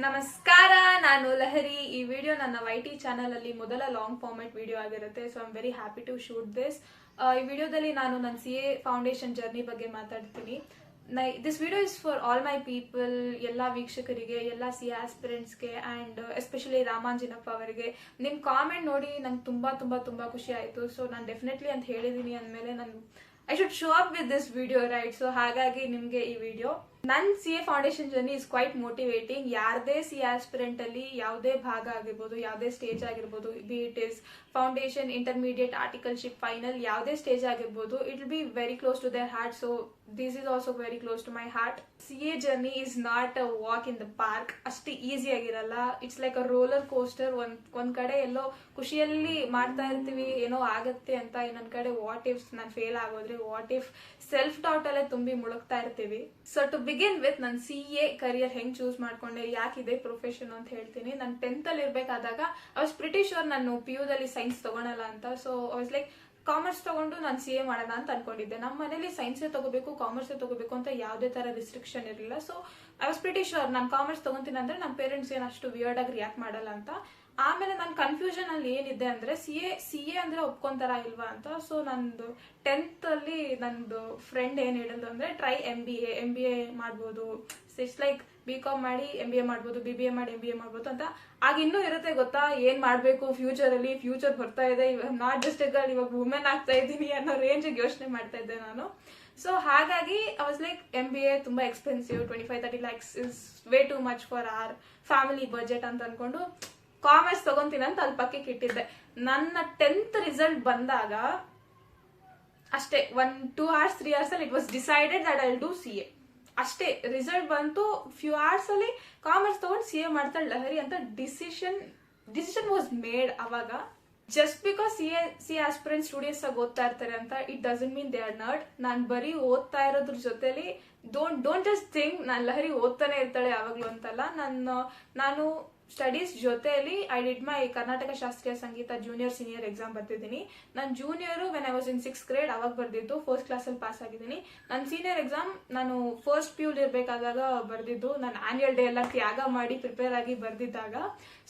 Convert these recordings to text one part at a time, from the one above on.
ನಮಸ್ಕಾರ, ನಾನು ಲಹರಿ. ಈ ವಿಡಿಯೋ ನನ್ನ YT ಚಾನಲ್ ಅಲ್ಲಿ ಮೊದಲ ಲಾಂಗ್ ಫಾರ್ಮೆಟ್ ವಿಡಿಯೋ ಆಗಿರುತ್ತೆ. So I am very happy to shoot this. ಈ ವಿಡಿಯೋದಲ್ಲಿ ನಾನು ನನ್ನ CA ಫೌಂಡೇಶನ್ ಜರ್ನಿ ಬಗ್ಗೆ ಮಾತಾಡ್ತೀನಿ. This video is for all my people, ಎಲ್ಲ ವೀಕ್ಷಕರಿಗೆ, ಎಲ್ಲ CA ಆಸ್ಪಿರೆಂಟ್ಸ್ಗೆ ಆ್ಯಂಡ್ ಎಸ್ಪೆಷಲಿ ರಾಮಾಂಜಿನಪ್ಪ ಅವರಿಗೆ. ನಿಮ್ಮ ಕಾಮೆಂಟ್ ನೋಡಿ ನಂಗೆ ತುಂಬಾ ತುಂಬಾ ತುಂಬಾ ಖುಷಿ ಆಯಿತು. ಸೊ ನಾನು ಡೆಫಿನೆಟ್ಲಿ ಅಂತ ಹೇಳಿದ್ದೀನಿ ಅಂದಮೇಲೆ ನಾನು I should show up with this video, right? So ಹಾಗಾಗಿ ನಿಮಗೆ ಈ ವಿಡಿಯೋ. ನನ್ನ CA foundation journey is quite motivating. ಯಾರದೇ CA ಆಸ್ಪಿರೆಂಟ್ ಅಲ್ಲಿ ಯಾವುದೇ ಭಾಗ ಆಗಿರ್ಬೋದು, ಯಾವುದೇ ಸ್ಟೇಜ್ ಆಗಿರ್ಬೋದು, be it is foundation, intermediate, articleship, final, ಯಾವುದೇ ಸ್ಟೇಜ್ ಆಗಿರ್ಬೋದು, it will be very close to their heart. So this is also very close to my heart. CA journey is not a walk in the park. ಅಷ್ಟು easy ಆಗಿರಲ್ಲ. It's like a roller coaster. ಒಂದ್ ಕಡೆ ಎಲ್ಲೋ ಖುಷಿಯಲ್ಲಿ ಮಾಡ್ತಾ ಇರ್ತೀವಿ, ಏನೋ ಆಗತ್ತೆ ಅಂತ. ಇನ್ನೊಂದ್ ಕಡೆ ವಾಟ್ ಇಫ್ ನಾನು ಫೇಲ್ ಆಗೋದ್ರೆ, ವಾಟ್ ಇಫ್ ಸೆಲ್ಫ್ ಡೌಟ್ ಅಲ್ಲೇ ತುಂಬಿ ಮುಳುಗ್ತಾ ಇರ್ತೀವಿ. ಸೊ ಟು ಬಿಗಿನ್ ವಿತ್ ನನ್ನ CA ಕರಿಯರ್ ಹೆಂಗ್ ಚೂಸ್ ಮಾಡ್ಕೊಂಡೆ, ಯಾಕಿದೆ ಪ್ರೊಫೆಷನ್ ಅಂತ ಹೇಳ್ತೀನಿ. ನಾನು 10th ಅಲ್ಲಿ ಇರ್ಬೇಕಾದಾಗ ಐ ವಾಸ್ ಪ್ರಿಟಿ ಶೋರ್ ನಾನು PU ದಲ್ಲಿ ಸೈನ್ಸ್ ತಗೊಳಲ್ಲ ಅಂತ. So I was like commerce ತಗೊಂಡು ನಾನು CA ಮಾಡೋಣ ಅಂತ ಅನ್ಕೊಂಡಿದ್ದೆ. ನಮ್ಮ ಮನೇಲಿ ಸೈನ್ಸೇ ತಗೋಬೇಕು, ಕಾಮರ್ಸೇ ತಗೋಬೇಕು ಅಂತ ಯಾವುದೇ ತರ ರಿಸ್ಟ್ರಿಕ್ಷನ್ ಇರಲಿಲ್ಲ. So I was pretty sure ನಾನು ಕಾಮರ್ಸ್ ತಗೊಂತೀನಿ ಅಂದ್ರೆ ನಮ್ಮ ಪೇರೆಂಟ್ಸ್ ಏನು ಅಷ್ಟು ವಿಯರ್ಡ್ ಆಗಿ ರಿಯಾಕ್ಟ್ ಮಾಡಲ್ಲ ಅಂತ. ಆಮೇಲೆ ನನ್ನ ಕನ್ಫ್ಯೂಷನ್ ಅಲ್ಲಿ ಏನಿದೆ ಅಂದ್ರೆ CA ಅಂದ್ರೆ ಒಪ್ಕೊಂತಾರ ಇಲ್ವಾ ಅಂತ. ಸೊ ನಂದು 10th ಅಲ್ಲಿ ನಂದು ಫ್ರೆಂಡ್ ಏನ್ ಹೇಳಿದ್ರು ಅಂದ್ರೆ, ಟ್ರೈ MBA ಮಾಡ್ಬೋದು. ಇಟ್ಸ್ ಲೈಕ್ BCom ಮಾಡಿ MBA ಮಾಡ್ಬೋದು, BBA ಮಾಡಿ MBA ಮಾಡ್ಬೋದು ಅಂತ. ಆಗ ಇನ್ನೂ ಇರುತ್ತೆ ಗೊತ್ತಾ, ಏನ್ ಮಾಡ್ಬೇಕು ಫ್ಯೂಚರ್ ಅಲ್ಲಿ, ಫ್ಯೂಚರ್ ಬರ್ತಾ ಇದೆ, ನಾಟ್ ಜಸ್ಟ್ ಗರ್ಲ್, ಇವಾಗ ವುಮೆನ್ ಆಗ್ತಾ ಇದ್ದೀನಿ ಅನ್ನೋ ರೇಂಜ್ ಯೋಚನೆ ಮಾಡ್ತಾ ಇದ್ದೆ ನಾನು. ಸೊ ಹಾಗಾಗಿ ಐ ವಾಸ್ ಲೈಕ್ MBA ತುಂಬಾ expensive, 25-30 lakhs is way too much for our family budget ಅಂತ ಅನ್ಕೊಂಡು ಕಾಮರ್ಸ್ ತಗೊಂತೀನಿ ಅಂತ ಅಲ್ಲಿ ಪಕ್ಕಕ್ಕೆ ಇಟ್ಟಿದ್ದೆ. ನನ್ನ 10th ರಿಸಲ್ಟ್ ಬಂದಾಗ ಅಷ್ಟೇ 1-2 hours 3 hours ಅಲ್ಲಿ it was decided that I will do CA. ಅಷ್ಟೇ ರಿಸಲ್ಟ್ ಬಂತು, ಫ್ಯೂ ಅವರ್ಸ್ ಅಲ್ಲಿ ಕಾಮರ್ಸ್ ತಗೊಂಡು CA ಮಾಡ್ತಾಳೆ ಲಹರಿ ಅಂತ ಡಿಸಿಷನ್ ವಾಸ್ ಮೇಡ್. ಅವಾಗ ಜಸ್ಟ್ ಬಿಕಾಸ್ CA ಆಸ್ಪಿರೆಂಟ್ ಸ್ಟೂಡಿಯೋಸ್ ಆಗಿ ಓದ್ತಾ ಇರ್ತಾರೆ ಅಂತ it doesn't mean they are ನರ್ಡ್. ನಾನು ಬರೀ ಓದ್ತಾ ಇರೋದ್ರ ಜೊತೆಲಿ ಡೋಂಟ್ ಜಸ್ಟ್ ಥಿಂಕ್ ನಾನು ಲಹರಿ ಓದ್ತಾನೆ ಇರ್ತಾಳೆ ಯಾವಾಗ್ಲೂ ಅಂತಲ್ಲ. ನಾನು ಸ್ಟಡೀಸ್ ಜೊತೆಯಲ್ಲಿ ಐ ಡಿಡ್ ಮೈ ಕರ್ನಾಟಕ ಶಾಸ್ತ್ರೀಯ ಸಂಗೀತ ಜೂನಿಯರ್ ಸೀನಿಯರ್ ಎಕ್ಸಾಮ್ ಬರ್ತಿದ್ದೀನಿ. ನಾನು junior when I was in 6th grade ಅವಾಗ ಬರ್ದಿದ್ದು, 1st class ಅಲ್ಲಿ ಪಾಸ್ ಆಗಿದ್ದೀನಿ. ನನ್ನ ಸೀನಿಯರ್ ಎಕ್ಸಾಮ್ ನಾನು ಫಸ್ಟ್ PU ಇರ್ಬೇಕಾದಾಗ ಬರ್ದಿದ್ದು. ನಾನು ಆನ್ಯುವಲ್ ಡೇ ಎಲ್ಲ ತ್ಯಾಗ ಮಾಡಿ ಪ್ರಿಪೇರ್ ಆಗಿ ಬರ್ದಿದ್ದಾಗ.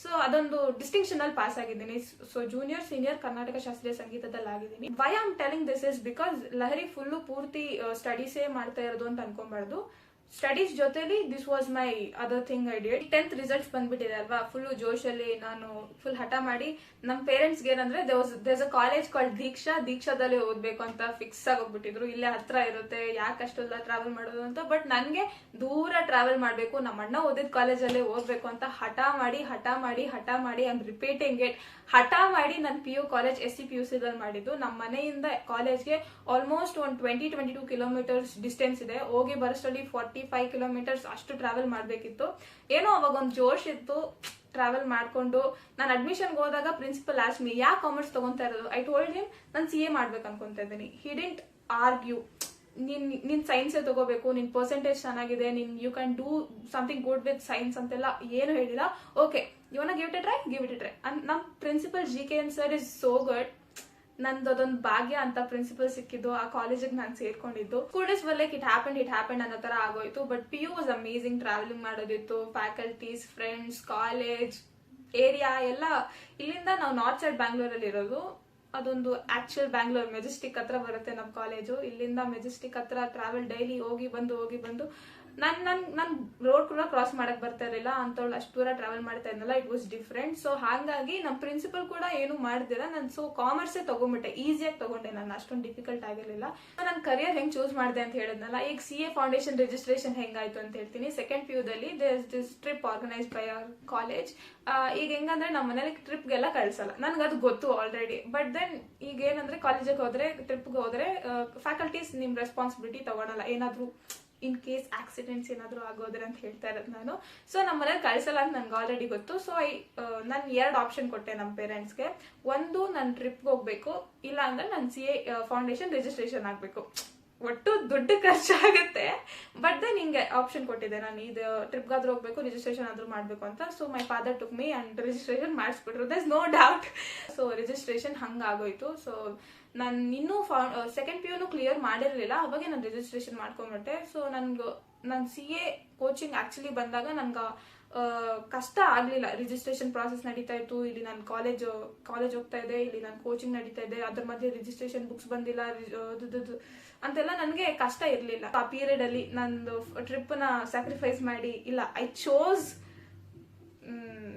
ಸೊ ಅದೊಂದು ಡಿಸ್ಟಿಂಕ್ಷನ್ ಅಲ್ಲಿ ಪಾಸ್ ಆಗಿದ್ದೀನಿ. ಸೊ ಜೂನಿಯರ್ ಸೀನಿಯರ್ ಕರ್ನಾಟಕ ಶಾಸ್ತ್ರೀಯ ಸಂಗೀತದಲ್ಲಿ ಆಗಿದ್ದೀನಿ. Why am telling this is because Lahari full ಪೂರ್ತಿ ಸ್ಟಡೀಸೇ ಮಾಡ್ತಾ ಇರೋದು ಅಂತ ಅನ್ಕೊಂಬಾರ್ದು. ಸ್ಟಡೀಸ್ ಜೊತೆಲಿ this was my other thing I did. 10th results ಬಂದ್ಬಿಟ್ಟಿದೆ ಅಲ್ವಾ, ಫುಲ್ ಜೋಶಲ್ಲಿ ನಾನು ಫುಲ್ ಹಠ ಮಾಡಿ ನಮ್ಮ ಪೇರೆಂಟ್ಸ್ಗೆ ಏನಂದ್ರೆ ದೇರ್ಸ್ ಅ ಕಾಲೇಜ್ ಕಾಲ್ಡ್ ದೀಕ್ಷಾದಲ್ಲೇ ಓದ್ಬೇಕು ಅಂತ ಫಿಕ್ಸ್ ಆಗಿ ಹೋಗ್ಬಿಟ್ಟಿದ್ರು. ಇಲ್ಲೇ ಹತ್ರ ಇರುತ್ತೆ, ಯಾಕೆ ಅಷ್ಟೆಲ್ಲ ಟ್ರಾವೆಲ್ ಮಾಡೋದು ಅಂತ. ಬಟ್ ನನಗೆ ದೂರ ಟ್ರಾವೆಲ್ ಮಾಡಬೇಕು, ನಮ್ಮ ಅಣ್ಣ ಓದಿದ ಕಾಲೇಜಲ್ಲೇ ಓದ್ಬೇಕು ಅಂತ ಹಠ ಮಾಡಿ ಐ ಆಮ್ ರಿಪೀಟಿಂಗ್ ಇಟ್. ಹಠ ಮಾಡಿ ನನ್ನ PU ಕಾಲೇಜ್ SCPUC ದಲ್ಲಿ ಮಾಡಿದ್ದು. ನಮ್ಮ ಮನೆಯಿಂದ ಕಾಲೇಜ್ಗೆ ಆಲ್ಮೋಸ್ಟ್ ಒಂದು 20-22 kilometers ಡಿಸ್ಟೆನ್ಸ್ ಇದೆ. ಹೋಗಿ ಬರೋಷ್ಟರಲ್ಲಿ 45 kilometers ಅಷ್ಟು ಟ್ರಾವೆಲ್ ಮಾಡಬೇಕಿತ್ತು. ಏನೋ ಅವಾಗ ಒಂದು ಜೋಶ್ ಇತ್ತು ಟ್ರಾವೆಲ್ ಮಾಡ್ಕೊಂಡು. ನಾನು ಅಡ್ಮಿಷನ್ಗೆ ಹೋದಾಗ ಪ್ರಿನ್ಸಿಪಲ್ ಆಸ್ಕ್ ಮಿ, ಯಾಕೆ ಕಾಮರ್ಸ್ ತಗೊಂತಾ ಇರೋದು? ಐ ಟೋಲ್ಡ್ ಹಿಮ್ ನಾನು CA ಮಾಡ್ಬೇಕು ಅನ್ಕೊಂತ ಇದ್ದೀನಿ. He didn't argue. ನಿನ್ ಸೈನ್ಸೇ ತಗೋಬೇಕು, ನಿನ್ ಪರ್ಸೆಂಟೇಜ್ ಚೆನ್ನಾಗಿದೆ, you can do something good with science ಅಂತೆಲ್ಲ ಏನು ಹೇಳಿಲ್ಲ. Okay, you want give it a try. ನಮ್ಮ principal GKN sir is so good. ನಂದು ಅದೊಂದು ಭಾಗ್ಯ ಅಂತ ಪ್ರಿನ್ಸಿಪಲ್ ಸಿಕ್ಕಿದ್ದು, ಆ ಕಾಲೇಜಿಗೆ ನಾನು ಸೇರ್ಕೊಂಡಿದ್ದು. School days like it happened ಅನ್ನೋ ತರ ಆಗೋಯ್ತು. But PU was amazing. Travelling ಮಾಡೋದಿತ್ತು, ಫ್ಯಾಕಲ್ಟೀಸ್, ಫ್ರೆಂಡ್ಸ್, ಕಾಲೇಜ್ ಏರಿಯಾ ಎಲ್ಲ. ಇಲ್ಲಿಂದ ನಾವು ನಾರ್ತ್ ಸೈಡ್ ಬ್ಯಾಂಗ್ಳೂರಲ್ಲಿ ಇರೋದು. ಅದೊಂದು ಆಕ್ಚುಯಲ್ ಬ್ಯಾಂಗ್ಳೂರ್ ಮೆಜೆಸ್ಟಿಕ್ ಹತ್ರ ಬರುತ್ತೆ ನಮ್ಮ ಕಾಲೇಜು. ಇಲ್ಲಿಂದ ಮೆಜೆಸ್ಟಿಕ್ ಹತ್ರ ಟ್ರಾವೆಲ್ ಡೈಲಿ ಹೋಗಿ ಬಂದು ನನ್ ರೋಡ್ ಕೂಡ ಕ್ರಾಸ್ ಮಾಡಕ್ ಬರ್ತಾ ಇರಲಿಲ್ಲ. ಅಂತವಳು ಅಷ್ಟು ದೂರ ಟ್ರಾವೆಲ್ ಮಾಡ್ತಾ ಇದ್ನಲ್ಲ, ಇಟ್ ವಾಸ್ ಡಿಫ್ರೆಂಟ್. ಸೊ ಹಾಗಾಗಿ ನಮ್ಮ ಪ್ರಿನ್ಸಿಪಲ್ ಕೂಡ ಏನು ಮಾಡ್ದಿರ ನಾನು ಕಾಮರ್ಸೇ ತಗೊಂಡ್ಬಿಟ್ಟೆ. ಈಸಿಯಾಗಿ ತಗೊಂಡೆ, ನಾನು ಅಷ್ಟೊಂದು ಡಿಫಿಕಲ್ಟ್ ಆಗಿರಲಿಲ್ಲ. ನನ್ನ ಕರಿಯರ್ ಹೆಂಗ್ ಚೂಸ್ ಮಾಡಿದೆ ಅಂತ ಹೇಳಿದ್ನಲ್ಲ. ಈಗ CA ಫೌಂಡೇಶನ್ ರಿಜಿಸ್ಟ್ರೇಷನ್ ಹೆಂಗಾಯ್ತು ಅಂತ ಹೇಳ್ತೀನಿ. 2nd PU ದಲ್ಲಿ this trip organise by our college. ಈಗ ಹೆಂಗಂದ್ರೆ ನಮ್ಮ ಮನೇಲಿ ಟ್ರಿಪ್ಗೆಲ್ಲ ಕಳ್ಸಲ್ಲ, ನನ್ಗೆ ಅದು ಗೊತ್ತು ಆಲ್ರೆಡಿ. ಬಟ್ ದೆನ್ ಈಗ ಏನಂದ್ರೆ ಕಾಲೇಜಿಗೆ ಹೋದ್ರೆ, ಟ್ರಿಪ್ಗೆ ಹೋದ್ರೆ ಫ್ಯಾಕಲ್ಟೀಸ್ ನಿಮ್ ರೆಸ್ಪಾನ್ಸಿಬಿಲಿಟಿ ತಗೊಳಲ್ಲ. ಏನಾದ್ರು ಇನ್ ಕೇಸ್ ಆಕ್ಸಿಡೆಂಟ್ಸ್ ಏನಾದ್ರು ಆಗೋದ್ರೆ ಅಂತ ಹೇಳ್ತಾ ಇರೋದು ನಾನು. ಸೊ ನಮ್ಮ ಮನೇಲಿ ಕಳ್ಸಲ್ಲ ಅಂತ ನನ್ಗೆ ಆಲ್ರೆಡಿ ಗೊತ್ತು. ಸೊ ನಾನು 2 ಆಪ್ಷನ್ ಕೊಟ್ಟೆ ನಮ್ಮ ಪೇರೆಂಟ್ಸ್ಗೆ. ಒಂದು, ನಾನು ಟ್ರಿಪ್ಗೆ ಹೋಗ್ಬೇಕು, ಇಲ್ಲ ಅಂದ್ರೆ ನಾನು CA ಫೌಂಡೇಶನ್ ರಿಜಿಸ್ಟ್ರೇಷನ್ ಆಗ್ಬೇಕು. ಒಟ್ಟು ದುಡ್ಡು ಖರ್ಚಾಗುತ್ತೆ. ಬಟ್ ದೆನ್ ಹಿಂಗೆ ಆಪ್ಷನ್ ಕೊಟ್ಟಿದ್ದೆ, ನಾನು ಇದು ಟ್ರಿಪ್ಗಾದ್ರೂ ಹೋಗ್ಬೇಕು, ರಿಜಿಸ್ಟ್ರೇಷನ್ ಆದ್ರೂ ಮಾಡ್ಬೇಕು ಅಂತ. So my father took me and registration ಮಾಡಿಸ್ಬಿಟ್ರು. There is no doubt. So registration ಹಂಗಾಗೋಯ್ತು. ಸೊ ನಾನು ಇನ್ನೂ 2nd PU ಕ್ಲಿಯರ್ ಮಾಡಿರಲಿಲ್ಲ, ಅವಾಗೆ ನಾನು ರಿಜಿಸ್ಟ್ರೇಷನ್ ಮಾಡ್ಕೊಂಡ್ಬಿಟ್ಟೆ. ಸೊ ನನ್ನ CA ಕೋಚಿಂಗ್ ಆಕ್ಚುಲಿ ಬಂದಾಗ ನನ್ಗೆ ಕಷ್ಟ ಆಗ್ಲಿಲ್ಲ. ರಿಜಿಸ್ಟ್ರೇಷನ್ ಪ್ರಾಸೆಸ್ ನಡೀತಾ ಇತ್ತು, ಇಲ್ಲಿ ನಾನು ಕಾಲೇಜ್ ಹೋಗ್ತಾ ಇದೆ, ಇಲ್ಲಿ ನಾನು ಕೋಚಿಂಗ್ ನಡೀತಾ ಇದೆ, ಅದ್ರ ಮಧ್ಯೆ ರಿಜಿಸ್ಟ್ರೇಷನ್ ಬುಕ್ಸ್ ಬಂದಿಲ್ಲ ಅಂತೆಲ್ಲ ನನಗೆ ಕಷ್ಟ ಇರ್ಲಿಲ್ಲ. ಆ ಪೀರಿಯಡ್ ಅಲ್ಲಿ ನಂದು ಟ್ರಿಪ್ ನ ಸ್ಯಾಕ್ರಿಫೈಸ್ ಮಾಡಿ, ಇಲ್ಲ I chose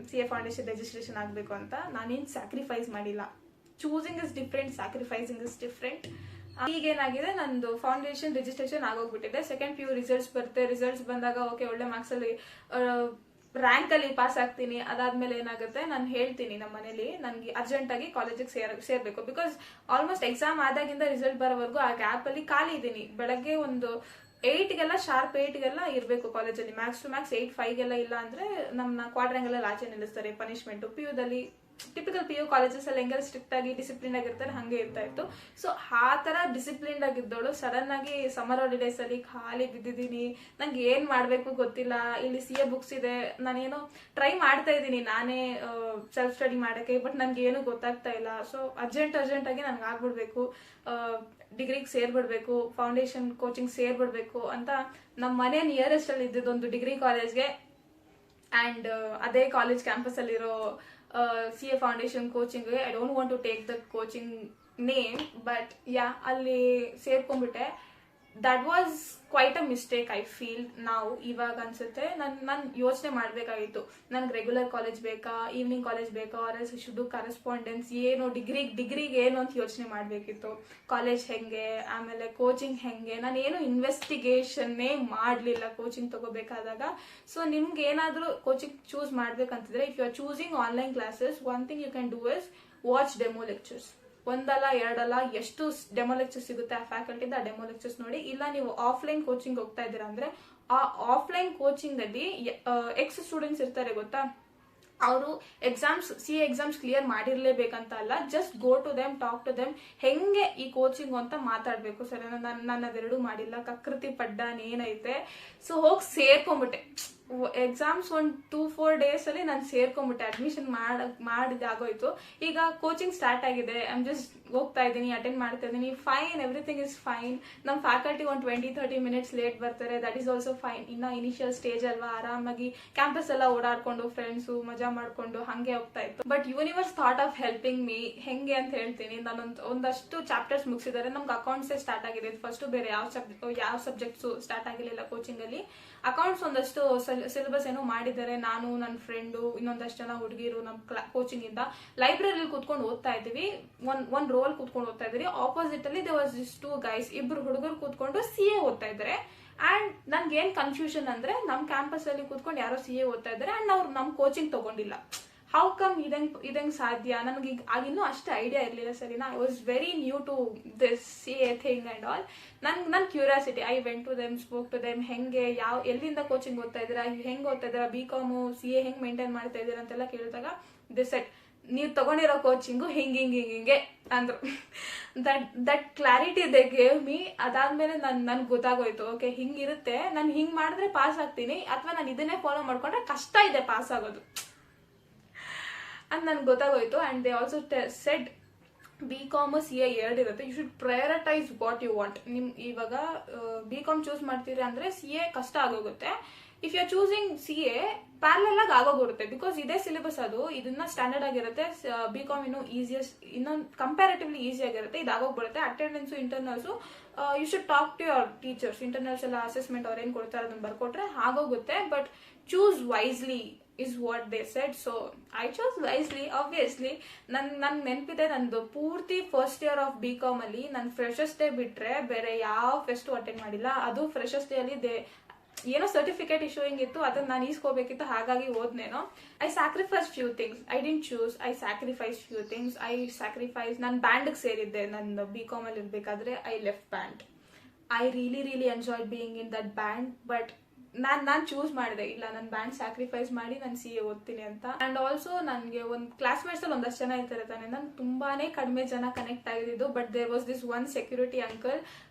CA foundation registration ಆಗ್ಬೇಕು ಅಂತ ನಾನೇನ್ ಸ್ಯಾಕ್ರಿಫೈಸ್ ಮಾಡಿಲ್ಲ. Choosing is different, sacrificing is different. ಈಗೇನಾಗಿದೆ, ನಂದು ಫೌಂಡೇಶನ್ ರಿಜಿಸ್ಟ್ರೇಷನ್ ಆಗೋಗ್ಬಿಟ್ಟಿದೆ. ಸೆಕೆಂಡ್ PU ರಿಸಲ್ಟ್ಸ್ ಬರುತ್ತೆ. ರಿಸಲ್ಟ್ಸ್ ಬಂದಾಗ ಓಕೆ, ಒಳ್ಳೆ ಮಾರ್ಕ್ಸ್ ಅಲ್ಲಿ ರ್ಯಾಂಕ್ ಅಲ್ಲಿ ಪಾಸ್ ಆಗ್ತೀನಿ. ಅದಾದ್ಮೇಲೆ ಏನಾಗುತ್ತೆ, ನಾನು ಹೇಳ್ತೀನಿ ನಮ್ಮ ಮನೇಲಿ ನನ್ಗೆ ಅರ್ಜೆಂಟ್ ಆಗಿ ಕಾಲೇಜಿಗೆ ಸೇರ್ಬೇಕು. ಬಿಕಾಸ್ ಆಲ್ಮೋಸ್ಟ್ ಎಕ್ಸಾಮ್ ಆದಾಗಿಂದ ರಿಸಲ್ಟ್ ಬರೋವರೆಗೂ ಆ ಗ್ಯಾಪ್ ಅಲ್ಲಿ ಖಾಲಿ ಇದ್ದೀನಿ. ಬೆಳಗ್ಗೆ ಒಂದು 8ಗೆಲ್ಲ ಶಾರ್ಪ್ 8ಗೆಲ್ಲ ಇರಬೇಕು ಕಾಲೇಜಲ್ಲಿ. ಮ್ಯಾಕ್ಸ್ ಟು ಮ್ಯಾಕ್ಸ್ 8:05 ಇಲ್ಲ ಅಂದ್ರೆ ನಮ್ಮನ್ನ ಕ್ವಾಡ್ರಂಗಲ್ ಆಚೆ ನಿಲ್ಲಿಸ್ತಾರೆ ಪನಿಷ್ಮೆಂಟ್. PUದಲ್ಲಿ ಟಿಪಿಕಲ್ PU ಕಾಲೇಜಸ್ ಅಲ್ಲಿ ಹೆಂಗೆಲ್ಲ ಸ್ಟ್ರಿಕ್ಟ್ ಆಗಿ ಡಿಸಿಪ್ಲಿನ್ ಆಗಿರ್ತಾರೆ ಹಂಗೆ ಇರ್ತಾ ಇತ್ತು. ಸೊ ಆ ತರ ಡಿಸಿಪ್ಲಿನ್ ಆಗಿದ್ದವಳು ಸಡನ್ ಆಗಿ ಸಮ್ಮರ್ ಹಾಲಿಡೇಸ್ ಅಲ್ಲಿ ಖಾಲಿ ಬಿದ್ದಿದ್ದೀನಿ. ನಂಗೆ ಏನ್ ಮಾಡ್ಬೇಕು ಗೊತ್ತಿಲ್ಲ. ಇಲ್ಲಿ CA ಬುಕ್ಸ್ ಇದೆ, ನಾನೇನೋ ಟ್ರೈ ಮಾಡ್ತಾ ಇದ್ದೀನಿ ನಾನೇ ಸೆಲ್ಫ್ ಸ್ಟಡಿ ಮಾಡಕ್ಕೆ, ಬಟ್ ನನ್ಗೆ ಏನು ಗೊತ್ತಾಗ್ತಾ ಇಲ್ಲ. ಸೊ ಅರ್ಜೆಂಟ್ ಆಗಿ ನನ್ಗೆ ಆಗ್ಬಿಡ್ಬೇಕು, ಡಿಗ್ರಿಗೆ ಸೇರ್ಬಿಡ್ಬೇಕು, ಫೌಂಡೇಶನ್ ಕೋಚಿಂಗ್ ಸೇರ್ಬಿಡ್ಬೇಕು ಅಂತ ನಮ್ಮ ಮನೆ ನಿಯರೆಸ್ಟ್ ಅಲ್ಲಿ ಇದ್ದಿದ್ದೊಂದು ಡಿಗ್ರಿ ಕಾಲೇಜ್ಗೆ ಅಂಡ್ ಅದೇ ಕಾಲೇಜ್ ಕ್ಯಾಂಪಸ್ ಅಲ್ಲಿರೋ CA foundation coaching. I don't want to take the coaching name, but yeah ಅಲ್ಲಿ ಸೇರ್ಕೊಂಡ್ಬಿಟ್ಟೆ. That was quite a mistake I feel ನಾವು. ಇವಾಗ ಅನ್ಸುತ್ತೆ ನಾನು ಯೋಚನೆ ಮಾಡ್ಬೇಕಾಗಿತ್ತು, ನನ್ಗೆ ರೆಗ್ಯುಲರ್ ಕಾಲೇಜ್ ಬೇಕಾ, ಈವ್ನಿಂಗ್ ಕಾಲೇಜ್ ಬೇಕಾ, ಆರ್ ಎಸ್ ಶುಡ್ ಕರೆಸ್ಪಾಂಡೆನ್ಸ್, ಏನು ಡಿಗ್ರಿಗೆ ಏನು ಅಂತ ಯೋಚನೆ ಮಾಡ್ಬೇಕಿತ್ತು. ಕಾಲೇಜ್ ಹೆಂಗೆ, ಆಮೇಲೆ ಕೋಚಿಂಗ್ ಹೆಂಗೆ, ನಾನು ಏನು ಇನ್ವೆಸ್ಟಿಗೇಷನ್ನೇ ಮಾಡ್ಲಿಲ್ಲ ಕೋಚಿಂಗ್ ತಗೋಬೇಕಾದಾಗ. ಸೊ ನಿಮ್ಗೆ ಏನಾದ್ರೂ ಕೋಚಿಂಗ್ ಚೂಸ್ ಮಾಡ್ಬೇಕಂತಿದ್ರೆ, if you are choosing online classes, one thing you can do is watch demo lectures. ಒಂದಲ್ಲ ಎರಡಲ್ಲ ಎಷ್ಟು ಡೆಮೋ ಲೆಕ್ಚರ್ಸ್ ಸಿಗುತ್ತೆ ಆ ಫ್ಯಾಕಲ್ಟಿದ, ಆ ಡೆಮೋ ಲೆಕ್ಚರ್ಸ್ ನೋಡಿ. ಇಲ್ಲ ನೀವು ಆಫ್ಲೈನ್ ಕೋಚಿಂಗ್ ಹೋಗ್ತಾ ಇದ್ದೀರಾ ಅಂದ್ರೆ ಆ ಆಫ್ಲೈನ್ ಕೋಚಿಂಗ್ ಅಲ್ಲಿ ಎಕ್ಸ್ ಸ್ಟೂಡೆಂಟ್ಸ್ ಇರ್ತಾರೆ ಗೊತ್ತಾ, ಅವರು CA ಎಕ್ಸಾಮ್ಸ್ ಕ್ಲಿಯರ್ ಮಾಡಿರ್ಲೇಬೇಕಂತ ಅಲ್ಲ, just go to them, talk to them, ಹೆಂಗೆ ಈ ಕೋಚಿಂಗ್ ಅಂತ ಮಾತಾಡ್ಬೇಕು. ಸರಿ, ನಾನು ಅದೆರಡು ಮಾಡಿಲ್ಲ, ಕಕೃತಿ ಪಡ್ಡಾನ್ ಏನೈತೆ. ಸೊ ಹೋಗಿ ಸೇರ್ಕೊಂಡ್ಬಿಟ್ಟೆ. ಎಕ್ಸಾಮ್ಸ್ 1-2-4 ಡೇಸ್ ಅಲ್ಲಿ ನಾನು ಸೇರ್ಕೊಂಡ್ಬಿಟ್ಟೆ, ಅಡ್ಮಿಷನ್ ಮಾಡಿದಾಗೋಯ್ತು. ಈಗ ಕೋಚಿಂಗ್ ಸ್ಟಾರ್ಟ್ ಆಗಿದೆ, ಐಮ್ ಜಸ್ಟ್ ಹೋಗ್ತಾ ಇದ್ದೀನಿ, ಅಟೆಂಡ್ ಮಾಡ್ತಾ ಇದ್ದೀನಿ, ಫೈನ್, ಎವ್ರಿಥಿಂಗ್ ಇಸ್ ಫೈನ್. ನಮ್ಮ ಫ್ಯಾಕಲ್ಟಿ 20-30 ಮಿನಿಟ್ಸ್ ಲೇಟ್ ಬರ್ತಾರೆ, ದಟ್ ಈಸ್ ಆಲ್ಸೋ ಫೈನ್. ಇನ್ನ ಇನಿಷಿಯಲ್ ಸ್ಟೇಜ್ ಅಲ್ವಾ, ಆರಾಮಾಗಿ ಕ್ಯಾಂಪಸ್ ಎಲ್ಲ ಓಡಾಡ್ಕೊಂಡು ಫ್ರೆಂಡ್ಸು ಮಜಾ ಮಾಡ್ಕೊಂಡು ಹಂಗೆ ಹೋಗ್ತಾ ಇತ್ತು. But universe thought of helping me. ಹೆಂಗೆ ಅಂತ ಹೇಳ್ತೀನಿ, ಒಂದಷ್ಟು ಚಾಪ್ಟರ್ಸ್ ಮುಗಿಸಿದ್ದಾರೆ. ನಮ್ಗೆ ಅಕೌಂಟ್ಸ್ ಸ್ಟಾರ್ಟ್ ಆಗಿದೆ ಫಸ್ಟ್, ಬೇರೆ ಯಾವ ಸಬ್ಜೆಕ್ಟ್ಸ್ ಸ್ಟಾರ್ಟ್ ಆಗಿರಲಿಲ್ಲ ಕೋಚಿಂಗ್ ಅಲ್ಲಿ. ಅಕೌಂಟ್ಸ್ ಒಂದಷ್ಟು ಸಿಲೆಬಸ್ ಏನೋ ಮಾಡಿದ್ದಾರೆ. ನಾನು, ನನ್ನ ಫ್ರೆಂಡು, ಇನ್ನೊಂದಷ್ಟು ಜನ ಹುಡುಗಿರು ನಮ್ಮ ಕೋಚಿಂಗ್ ಇಂದ ಲೈಬ್ರರಿಲಿ ಕೂತ್ಕೊಂಡು ಓದ್ತಾ ಇದ್ದೀವಿ. ಒಂದ್ ರೋಲ್ ಕೂತ್ಕೊಂಡು ಓದ್ತಾ ಇದ್ರಿ. ಆಪೋಸಿಟ್ ಅಲ್ಲಿ ದೇರ್ ವಾಸ್ ದಿಸ್ 2 ಗೈಸ್, ಇಬ್ರು ಹುಡುಗರು ಕೂತ್ಕೊಂಡು CA ಓದ್ತಾ ಇದ್ದಾರೆ. ಅಂಡ್ ನನ್ಗೆ ಏನ್ ಕನ್ಫ್ಯೂಷನ್ ಅಂದ್ರೆ, ನಮ್ ಕ್ಯಾಂಪಸ್ ಅಲ್ಲಿ ಕೂತ್ಕೊಂಡು ಯಾರೋ CA ಓದ್ತಾ ಇದ್ದಾರೆ ಅಂಡ್ ಅವ್ರು ನಮ್ ಕೋಚಿಂಗ್ ತಗೊಂಡಿಲ್ಲ. ಹೌ ಕಮ್ ಇದಂಗ್ ಸಾಧ್ಯ? ನನಗೆ ಆಗಿನ್ನೂ ಅಷ್ಟು ಐಡಿಯಾ ಇರಲಿಲ್ಲ. ಸರಿನಾ, I was very new to this CA thing and all. ನನ್ curiosity, I went to them, spoke to them, ಹೆಂಗೆ ಎಲ್ಲಿಂದ ಕೋಚಿಂಗ್ ಓದ್ತಾ ಇದ್ದೀರಾ, ಹೆಂಗ್ ಓದ್ತಾ ಇದ್ದೀರಾ, BCom CA ಹೆಂಗ್ ಮೇಂಟೈನ್ ಮಾಡ್ತಾ ಇದ್ದೀರಾ ಅಂತೆಲ್ಲ ಕೇಳಿದಾಗ ದಿಸ್ ಸೆಟ್, ನೀವು ತಗೊಂಡಿರೋ ಕೋಚಿಂಗು ಹಿಂಗೆ ಅಂದ್ರು. That clarity they gave me. ಅದಾದ್ಮೇಲೆ ನನ್ಗೆ ಗೊತ್ತಾಗೋಯ್ತು, ಓಕೆ ಹಿಂಗಿರುತ್ತೆ, ನಾನು ಹಿಂಗ್ ಮಾಡಿದ್ರೆ ಪಾಸ್ ಆಗ್ತೀನಿ, ಅಥವಾ ನಾನು ಇದನ್ನೇ ಫಾಲೋ ಮಾಡ್ಕೊಂಡ್ರೆ ಕಷ್ಟ ಇದೆ ಪಾಸ್ ಆಗೋದು ಅಂತ ನನ್ಗೆ ಗೊತ್ತಾಗೋಯ್ತು. And they also said BCom CA 2 ಇರುತ್ತೆ, you should prioritize what you want. ಇವಾಗ BCom ಚೂಸ್ ಮಾಡ್ತೀರಿ ಅಂದ್ರೆ CA ಕಷ್ಟ ಆಗೋಗುತ್ತೆ. If you are choosing CA parallel ಆಗಿ ಆಗೋಗುತ್ತೆ, ಬಿಕಾಸ್ ಇದೇ ಸಿಲೆಬಸ್, ಅದು ಇದನ್ನ ಸ್ಟ್ಯಾಂಡರ್ಡ್ ಆಗಿರುತ್ತೆ. BCom ಇನ್ನೂ ಇನ್ನೊಂದು ಕಂಪ್ಯಾರಿಟಿವ್ಲಿ ಈಸಿ ಆಗಿರುತ್ತೆ, ಇದಾಗೋಗ್ಬಿಡುತ್ತೆ. Attendance, internals, you should talk to your teachers. Internals ಎಲ್ಲ ಅಸೆಸ್ಮೆಂಟ್ ಅವ್ರು ಏನ್ ಕೊಡ್ತಾರೆ ಅದನ್ನ ಬರ್ಕೊಟ್ರೆ ಆಗೋಗುತ್ತೆ. But choose wisely is what they said. So I chose wisely, obviously. ನನ್ ನೆನಪಿದೆ, ನಂದು ಪೂರ್ತಿ ಫಸ್ಟ್ ಇಯರ್ ಆಫ್ BCom ಅಲ್ಲಿ ನಾನು ಫ್ರೆಶರ್ಸ್ ಡೇ ಬಿಟ್ರೆ ಬೇರೆ ಯಾವ ಫೆಸ್ಟ್ ಅಟೆಂಡ್ ಮಾಡಿಲ್ಲ. ಅದು ಫ್ರೆಶರ್ಸ್ ಡೇ ಅಲ್ಲಿ ಏನೋ ಸರ್ಟಿಫಿಕೇಟ್ ಇಶ್ಯೂಯಿಂಗ್ ಇತ್ತು, ಅದನ್ನ ನಾನು ಈಸ್ಕೋಬೇಕಿತ್ತು, ಹಾಗಾಗಿ ಓದ್ನೇನೋ. I sacrifice few things. I didn't choose, I sacrifice few things. ನಾನು ಬ್ಯಾಂಡ್ಗೆ ಸೇರಿದ್ದೆ. ನನ್ನ BCom ಅಲ್ಲಿ ಇರ್ಬೇಕಾದ್ರೆ I left band. I really enjoyed being in that band. But ನಾನ್ ಚೂಸ್ ಮಾಡಿದೆ, ಇಲ್ಲ ನಾನು ಬ್ಯಾಂಡ್ ಸ್ಯಾಕ್ರಿಫೈಸ್ ಮಾಡಿ ನಾನು CA ಓದ್ತೀನಿ ಅಂತ. ಅಂಡ್ ಆಲ್ಸೋ ನನಗೆ ಒಂದು ಕ್ಲಾಸ್ಮೇಟ್ಸ್ ಅಲ್ಲಿ ಒಂದಷ್ಟು ಜನ ಇರ್ತಾರೆ ತಾನೆ, ನಾನು ತುಂಬಾನೇ ಕಡಿಮೆ ಜನ ಕನೆಕ್ಟ್ ಆಗಿದ್ದು. But there was this one security uncle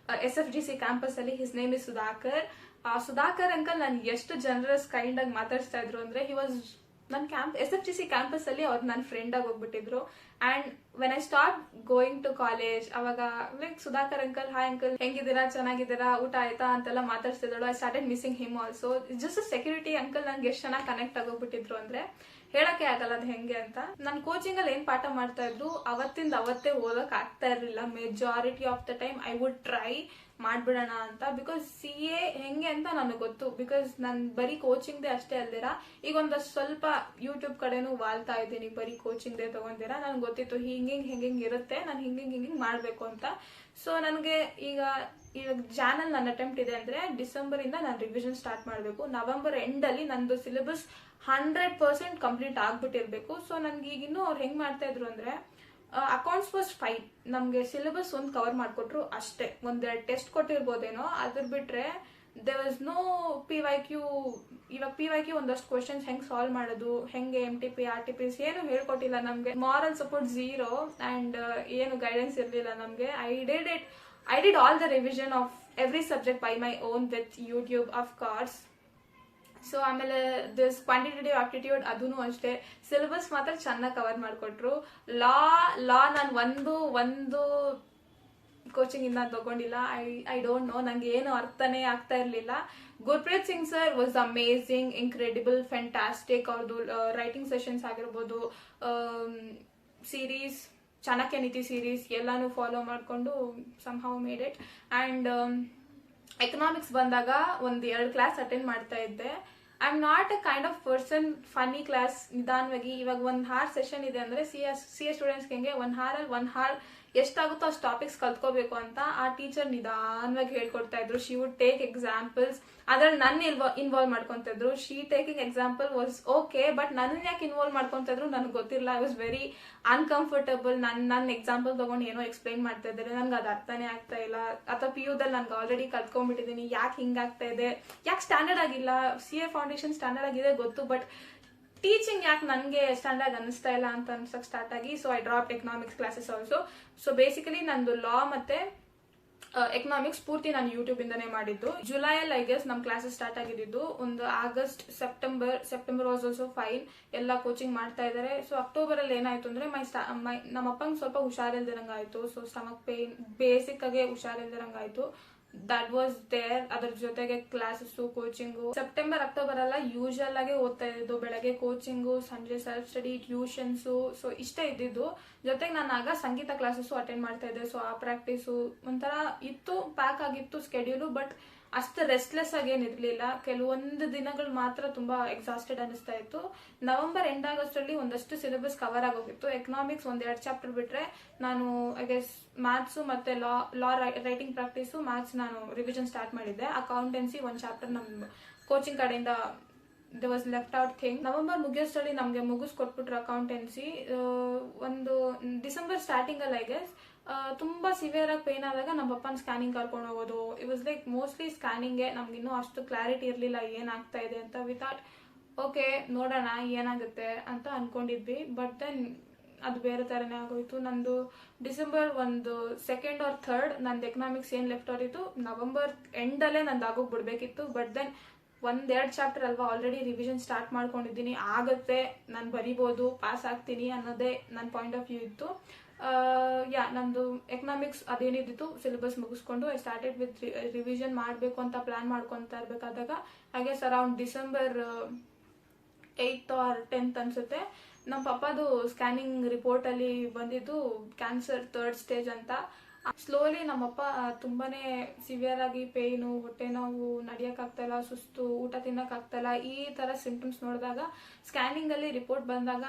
SFGC campus ಅಲ್ಲಿ, his name is Sudhakar. Sudhakar uncle ನಾನು ಎಷ್ಟು ಜನರಸ್ ಕೈಂಡ್ ಆಗಿ ಮಾತಾಡ್ಸ್ತಾ ಇದ್ರು ಅಂದ್ರೆ, ಹಿ ವಾಸ್ ನನ್ನ SFGC ಕ್ಯಾಂಪಸ್ಸಲ್ಲಿ ಅವ್ರು ನನ್ನ ಫ್ರೆಂಡ್ ಆಗಿ ಹೋಗ್ಬಿಟ್ಟಿದ್ರು. And when I start going to college, ಅವಾಗ like Sudhakar uncle, hi uncle, ಹೆಂಗಿದ್ದೀರಾ, ಚೆನ್ನಾಗಿದ್ದೀರಾ, ಊಟ ಆಯ್ತಾ ಅಂತೆಲ್ಲ ಮಾತಾಡ್ತಿದ್ದಳು. I started missing him also. Just security uncle ನಂಗೆ ಎಷ್ಟು ಚೆನ್ನಾಗಿ ಕನೆಕ್ಟ್ ಆಗೋಗ್ಬಿಟ್ಟಿದ್ರು ಅಂದ್ರೆ ಹೇಳಕ್ಕೆ ಆಗಲ್ಲ ಅದು ಹೆಂಗೆ ಅಂತ. ನಾನು ಕೋಚಿಂಗ್ ಅಲ್ಲಿ ಏನ್ ಪಾಠ ಮಾಡ್ತಾ ಇದ್ರು ಅವತ್ತಿಂದ ಅವತ್ತೇ ಓದಕ್ ಆಗ್ತಾ ಇರ್ಲಿಲ್ಲ. Majority of the time I would try ಮಾಡ್ಬಿಡೋಣ ಅಂತ. ಬಿಕಾಸ್ CA ಹೆಂಗೆ ಅಂತ ನನಗೆ ಗೊತ್ತು. ಬಿಕಾಸ್ ನಾನು ಬರೀ ಕೋಚಿಂಗ್ದೇ ಅಷ್ಟೇ ಅಲ್ದಿರ ಈಗ ಒಂದಷ್ಟು ಸ್ವಲ್ಪ ಯೂಟ್ಯೂಬ್ ಕಡೆನೂ ವಾಲ್ತಾ ಇದ್ದೀನಿ, ಬರೀ ಕೋಚಿಂಗ್ದೇ ತಗೊಂಡಿರ. ನನ್ಗೆ ಗೊತ್ತಿತ್ತು ಹಿಂಗಿಂಗ್ ಇರುತ್ತೆ, ನಾನು ಹಿಂಗಿಂಗ್ ಮಾಡ್ಬೇಕು ಅಂತ. ಸೊ ನನಗೆ ಇವಾಗ ಜಾನಲ್ಲಿ ನನ್ನ ಅಟೆಂಪ್ಟ್ ಇದೆ ಅಂದ್ರೆ ಡಿಸೆಂಬರ್ ಇಂದ ನಾನು ರಿವಿಷನ್ ಸ್ಟಾರ್ಟ್ ಮಾಡಬೇಕು. ನವೆಂಬರ್ ಎಂಡ್ ಅಲ್ಲಿ ನಂದು ಸಿಲೆಬಸ್ 100% ಕಂಪ್ಲೀಟ್ ಆಗ್ಬಿಟ್ಟಿರ್ಬೇಕು. ಸೊ ನನ್ಗೆ ಈಗಿನ್ನೂ ಅವ್ರು ಹೆಂಗ್ ಮಾಡ್ತಾ ಇದ್ರು ಅಂದ್ರೆ ಅಕೌಂಟ್ಸ್ ವಾಸ್ ಫೈನ್, ನಮ್ಗೆ ಸಿಲೆಬಸ್ ಒಂದು ಕವರ್ ಮಾಡ್ಕೊಟ್ರು ಅಷ್ಟೇ. ಒಂದೆರಡು ಟೆಸ್ಟ್ ಕೊಟ್ಟಿರ್ಬೋದೇನೋ, ಅದ್ರ ಬಿಟ್ರೆ ದೇರ್ ವಾಸ್ ನೋ PYQ. ಇವಾಗ PYQ ಒಂದಷ್ಟು ಕ್ವಶನ್ಸ್ ಹೆಂಗ್ ಸಾಲ್ವ್ ಮಾಡೋದು, ಹೆಂಗೆ MTP RTPs ಏನು ಹೇಳ್ಕೊಟ್ಟಿಲ್ಲ ನಮ್ಗೆ. ಮಾರಲ್ ಸಪೋರ್ಟ್ ಝೀರೋ ಅಂಡ್ ಏನು ಗೈಡೆನ್ಸ್ ಇರ್ಲಿಲ್ಲ ನಮ್ಗೆ. I did all the revision of every subject by my own with YouTube of course. So ಆಮೇಲೆ ದಿಸ್ ಕ್ವಾಂಟಿಟೇಟಿವ್ ಆಪ್ಟಿಟ್ಯೂಡ್ ಅದೂ ಅಷ್ಟೇ ಸಿಲೆಬಸ್ ಮಾತ್ರ ಚೆನ್ನಾಗಿ ಕವರ್ ಮಾಡಿಕೊಟ್ರು. ಲಾ ನಾನು ಒಂದು ಕೋಚಿಂಗ್ ಇಂದ ತಗೊಂಡಿಲ್ಲ. ಐ ಡೋಂಟ್ ನೋ, ನಂಗೆ ಏನು ಅರ್ಥನೇ ಆಗ್ತಾ ಇರಲಿಲ್ಲ. Gurpreet Singh sir was amazing, incredible, fantastic. ಅವ್ರದ್ದು ರೈಟಿಂಗ್ ಸೆಷನ್ಸ್ ಆಗಿರ್ಬೋದು, ಸೀರೀಸ್ ಚಾಣಕ್ಯ ನೀತಿ ಸೀರೀಸ್ ಎಲ್ಲಾನು ಫಾಲೋ ಮಾಡಿಕೊಂಡು somehow made it. And economics ಬಂದಾಗ 1-2 ಕ್ಲಾಸ್ ಅಟೆಂಡ್ ಮಾಡ್ತಾ ಇದ್ದೆ. I am not a kind of person funny class ನಿಧಾನವಾಗಿ. ಇವಾಗ 1 hour ಸೆಷನ್ ಇದೆ ಅಂದ್ರೆ CA ಸ್ಟೂಡೆಂಟ್ಸ್ಗೆ ಹೆಂಗೆ 1 hour ಎಷ್ಟಾಗುತ್ತೋ ಅಷ್ಟು ಟಾಪಿಕ್ಸ್ ಕಲ್ತ್ಕೋಬೇಕು ಅಂತ ಆ ಟೀಚರ್ ನಿಧಾನವಾಗಿ ಹೇಳ್ಕೊಡ್ತಾ ಇದ್ರು. ಶಿ ವುಡ್ ಟೇಕ್ ಎಕ್ಸಾಂಪಲ್ಸ್, ಅದ್ರಲ್ಲಿ ನನ್ನ ಇನ್ವಾಲ್ವ್ ಮಾಡ್ಕೊಂತ ಇದ್ರು. She taking example was okay, but ನನ್ನ ಯಾಕೆ ಇನ್ವಾಲ್ವ್ ಮಾಡ್ಕೊಂತ ಇದ್ರು ನನಗೆ ಗೊತ್ತಿಲ್ಲ. I was very uncomfortable. ನನ್ನ ಎಕ್ಸಾಂಪಲ್ ತಗೊಂಡು ಏನೋ ಎಕ್ಸ್ಪ್ಲೈನ್ ಮಾಡ್ತಾ ಇದ್ದಾರೆ, ನನ್ಗೆ ಅದು ಅರ್ಥನೇ ಆಗ್ತಾ ಇಲ್ಲ. ಅಥವಾ PUದಲ್ಲಿ ನನ್ಗೆ ಆಲ್ರೆಡಿ ಕಲ್ತ್ಕೊಂಡ್ಬಿಟ್ಟಿದ್ದೀನಿ, ಯಾಕೆ ಹಿಂಗಾಗ್ತಾ ಇದೆ, ಯಾಕೆ ಸ್ಟ್ಯಾಂಡರ್ಡ್ ಆಗಿಲ್ಲ. CA ಫೌಂಡೇಶನ್ ಸ್ಟ್ಯಾಂಡರ್ಡ್ ಆಗಿದೆ ಗೊತ್ತು, ಬಟ್ ಟೀಚಿಂಗ್ ಯಾಕೆ ನನಗೆ ಸ್ಟ್ಯಾಂಡರ್ಡ್ ಅನ್ನಿಸ್ತಾ ಇಲ್ಲ ಅಂತ ಅನ್ಸಕ್ ಸ್ಟಾರ್ಟ್ ಆಗಿ. So I drop economics classes also. So basically ನಂದು ಲಾ ಮತ್ತೆ ಎಕನಾಮಿಕ್ಸ್ ಪೂರ್ತಿ ನಾನು ಯೂಟ್ಯೂಬ್ ಇಂದಾನೆ ಮಾಡಿದ್ದು. ಜುಲೈಯಲ್ಲಿ ಐ ಗೆಸ್ ನಮ್ ಕ್ಲಾಸಸ್ ಸ್ಟಾರ್ಟ್ ಆಗಿದ್ದು. ಒಂದು August, September was also fine, ಎಲ್ಲ ಕೋಚಿಂಗ್ ಮಾಡ್ತಾ ಇದಾರೆ. ಸೊ ಅಕ್ಟೋಬರ್ ಅಲ್ಲಿ ಏನಾಯ್ತು ಅಂದ್ರೆ ನಮ್ಮ ಅಪ್ಪಂಗೆ ಸ್ವಲ್ಪ ಹುಷಾರಿಲ್ದಿರಂಗಾಯ್ತು. ಸೊ ಸ್ಟಮಕ್ ಪೇನ್, ಬೇಸಿಕ್ ಆಗಿ ಹುಷಾರಿಲ್ದಿರಂಗಾಯ್ತು. That was there. ಅದ್ರ ಜೊತೆಗೆ ಕ್ಲಾಸಸ್, ಕೋಚಿಂಗು. ಸೆಪ್ಟೆಂಬರ್, ಅಕ್ಟೋಬರ್ ಎಲ್ಲ ಯೂಶುವಲ್ ಆಗಿ ಓದ್ತಾ ಇದ್ದು. ಬೆಳಗ್ಗೆ ಕೋಚಿಂಗು, ಸಂಜೆ ಸೆಲ್ಫ್ ಸ್ಟಡಿ, ಟ್ಯೂಷನ್ಸು. ಸೊ ಇಷ್ಟ ಇದ್ದಿದ್ದು. ಜೊತೆಗೆ ನಾನು ಆಗ ಸಂಗೀತ ಕ್ಲಾಸಸ್ ಅಟೆಂಡ್ ಮಾಡ್ತಾ ಇದ್ದೆ. ಸೊ ಆ ಪ್ರಾಕ್ಟೀಸು ಒಂಥರ ಇತ್ತು, ಪ್ಯಾಕ್ ಆಗಿತ್ತು ಸ್ಕೆಡ್ಯೂಲು. ಬಟ್ ಅಷ್ಟು ರೆಸ್ಟ್ಲೆಸ್ ಆಗಿ ಏನಿರ್ಲಿಲ್ಲ. ಕೆಲವೊಂದು ದಿನಗಳು ಮಾತ್ರ ತುಂಬಾ ಎಕ್ಸಾಸ್ಟೆಡ್ ಅನಿಸ್ತಾ ಇತ್ತು. ನವೆಂಬರ್ ಎಂಡ್ ಆಗಸ್ಟಲ್ಲಿ ಒಂದಷ್ಟು ಸಿಲೆಬಸ್ ಕವರ್ ಆಗೋಗಿತ್ತು. ಎಕನಾಮಿಕ್ಸ್ 1-2 ಚಾಪ್ಟರ್ ಬಿಟ್ರೆ ನಾನು ಐ ಗೆಸ್ ಮ್ಯಾಥ್ಸ್ ಮತ್ತೆ ಲಾ ರೈಟಿಂಗ್ ಪ್ರಾಕ್ಟೀಸು, ಮ್ಯಾಥ್ಸ್ ನಾನು ರಿವಿಷನ್ ಸ್ಟಾರ್ಟ್ ಮಾಡಿದ್ದೆ. ಅಕೌಂಟೆನ್ಸಿ 1 ಚಾಪ್ಟರ್ ನಮ್ಮ ಕೋಚಿಂಗ್ ಕಡೆಯಿಂದ they was left out thing. November ಮುಗಿಯೋಷ್ಟರಲ್ಲಿ ನಮಗೆ ಮುಗಿಸ್ಕೊಟ್ಬಿಟ್ರು ಅಕೌಂಟೆನ್ಸಿ. ಒಂದು ಡಿಸೆಂಬರ್ ಸ್ಟಾರ್ಟಿಂಗ್ ಅಲ್ಲಿ ಐ ಗೆಸ್ ತುಂಬಾ ಸಿವಿಯರ್ ಆಗಿ ಪೇನ್ ಆದಾಗ ನಮ್ಮ ಪಪ್ಪನ ಸ್ಕ್ಯಾನಿಂಗ್ ಕರ್ಕೊಂಡು ಹೋಗೋದು. ಇಟ್ ವಾಸ್ ಲೈಕ್ ಮೋಸ್ಟ್ಲಿ ಸ್ಕ್ಯಾನಿಂಗ್ಗೆ. ನಮ್ಗೆ ಇನ್ನೂ ಅಷ್ಟು ಕ್ಲಾರಿಟಿ ಇರಲಿಲ್ಲ ಏನಾಗ್ತಾ ಇದೆ ಅಂತ. ವಿತೌಟ್ ಓಕೆ ನೋಡೋಣ ಏನಾಗುತ್ತೆ ಅಂತ ಅನ್ಕೊಂಡಿದ್ವಿ. ಬಟ್ ದೆನ್ ಅದು ಬೇರೆ ತರನೇ ಆಗೋಯ್ತು. ನಂದು ಡಿಸೆಂಬರ್ 2nd or 3rd ನಂದು ಎಕನಾಮಿಕ್ಸ್ ಏನ್ ಲೆಫ್ಟ್ ಆಗಿತ್ತು. ನವೆಂಬರ್ ಎಂಡಲ್ಲೇ ನಂದು ಆಗೋಗ್ಬಿಡ್ಬೇಕಿತ್ತು. ಬಟ್ ದೆನ್ 1-2 ಚಾಪ್ಟರ್ ಅಲ್ವಾ, ಆಲ್ರೆಡಿ ರಿವಿಷನ್ ಸ್ಟಾರ್ಟ್ ಮಾಡ್ಕೊಂಡಿದ್ದೀನಿ, ಆಗತ್ತೆ, ನಾನು ಬರಿಬೋದು, ಪಾಸ್ ಆಗ್ತೀನಿ ಅನ್ನೋದೇ ನನ್ನ ಪಾಯಿಂಟ್ ಆಫ್ ವ್ಯೂ ಇತ್ತು. ನಂದು ಎಕನಾಮಿಕ್ಸ್ ಅದೇನಿದ್ದು ಸಿಲೆಬಸ್ ಮುಗಿಸ್ಕೊಂಡು ಐ ಸ್ಟಾರ್ಟೆಡ್ ವಿತ್ ರಿವಿಷನ್ ಮಾಡಬೇಕು ಅಂತ ಪ್ಲಾನ್ ಮಾಡ್ಕೊತಾ ಇರ್ಬೇಕಾದಾಗ I guess around December 8th or 10th ಅನ್ಸುತ್ತೆ, ನಮ್ಮ ಪಪ್ಪದು ಸ್ಕ್ಯಾನಿಂಗ್ ರಿಪೋರ್ಟ್ ಅಲ್ಲಿ ಬಂದಿದ್ದು ಕ್ಯಾನ್ಸರ್ 3rd stage ಅಂತ. ಸ್ಲೋಲಿ ನಮ್ಮಪ್ಪ ತುಂಬಾನೇ ಸಿವಿಯರ್ ಆಗಿ ಪೇಯ್ನು, ಹೊಟ್ಟೆ ನೋವು, ನಡಿಯಕ್ಕಾಗ್ತಾ ಇಲ್ಲ, ಸುಸ್ತು, ಊಟ ತಿನ್ನಕ್ಕಾಗ್ತಾ ಈ ತರ ಸಿಂಪ್ಟಮ್ಸ್ ನೋಡಿದಾಗ ಸ್ಕ್ಯಾನಿಂಗ್ ಅಲ್ಲಿ ರಿಪೋರ್ಟ್ ಬಂದಾಗ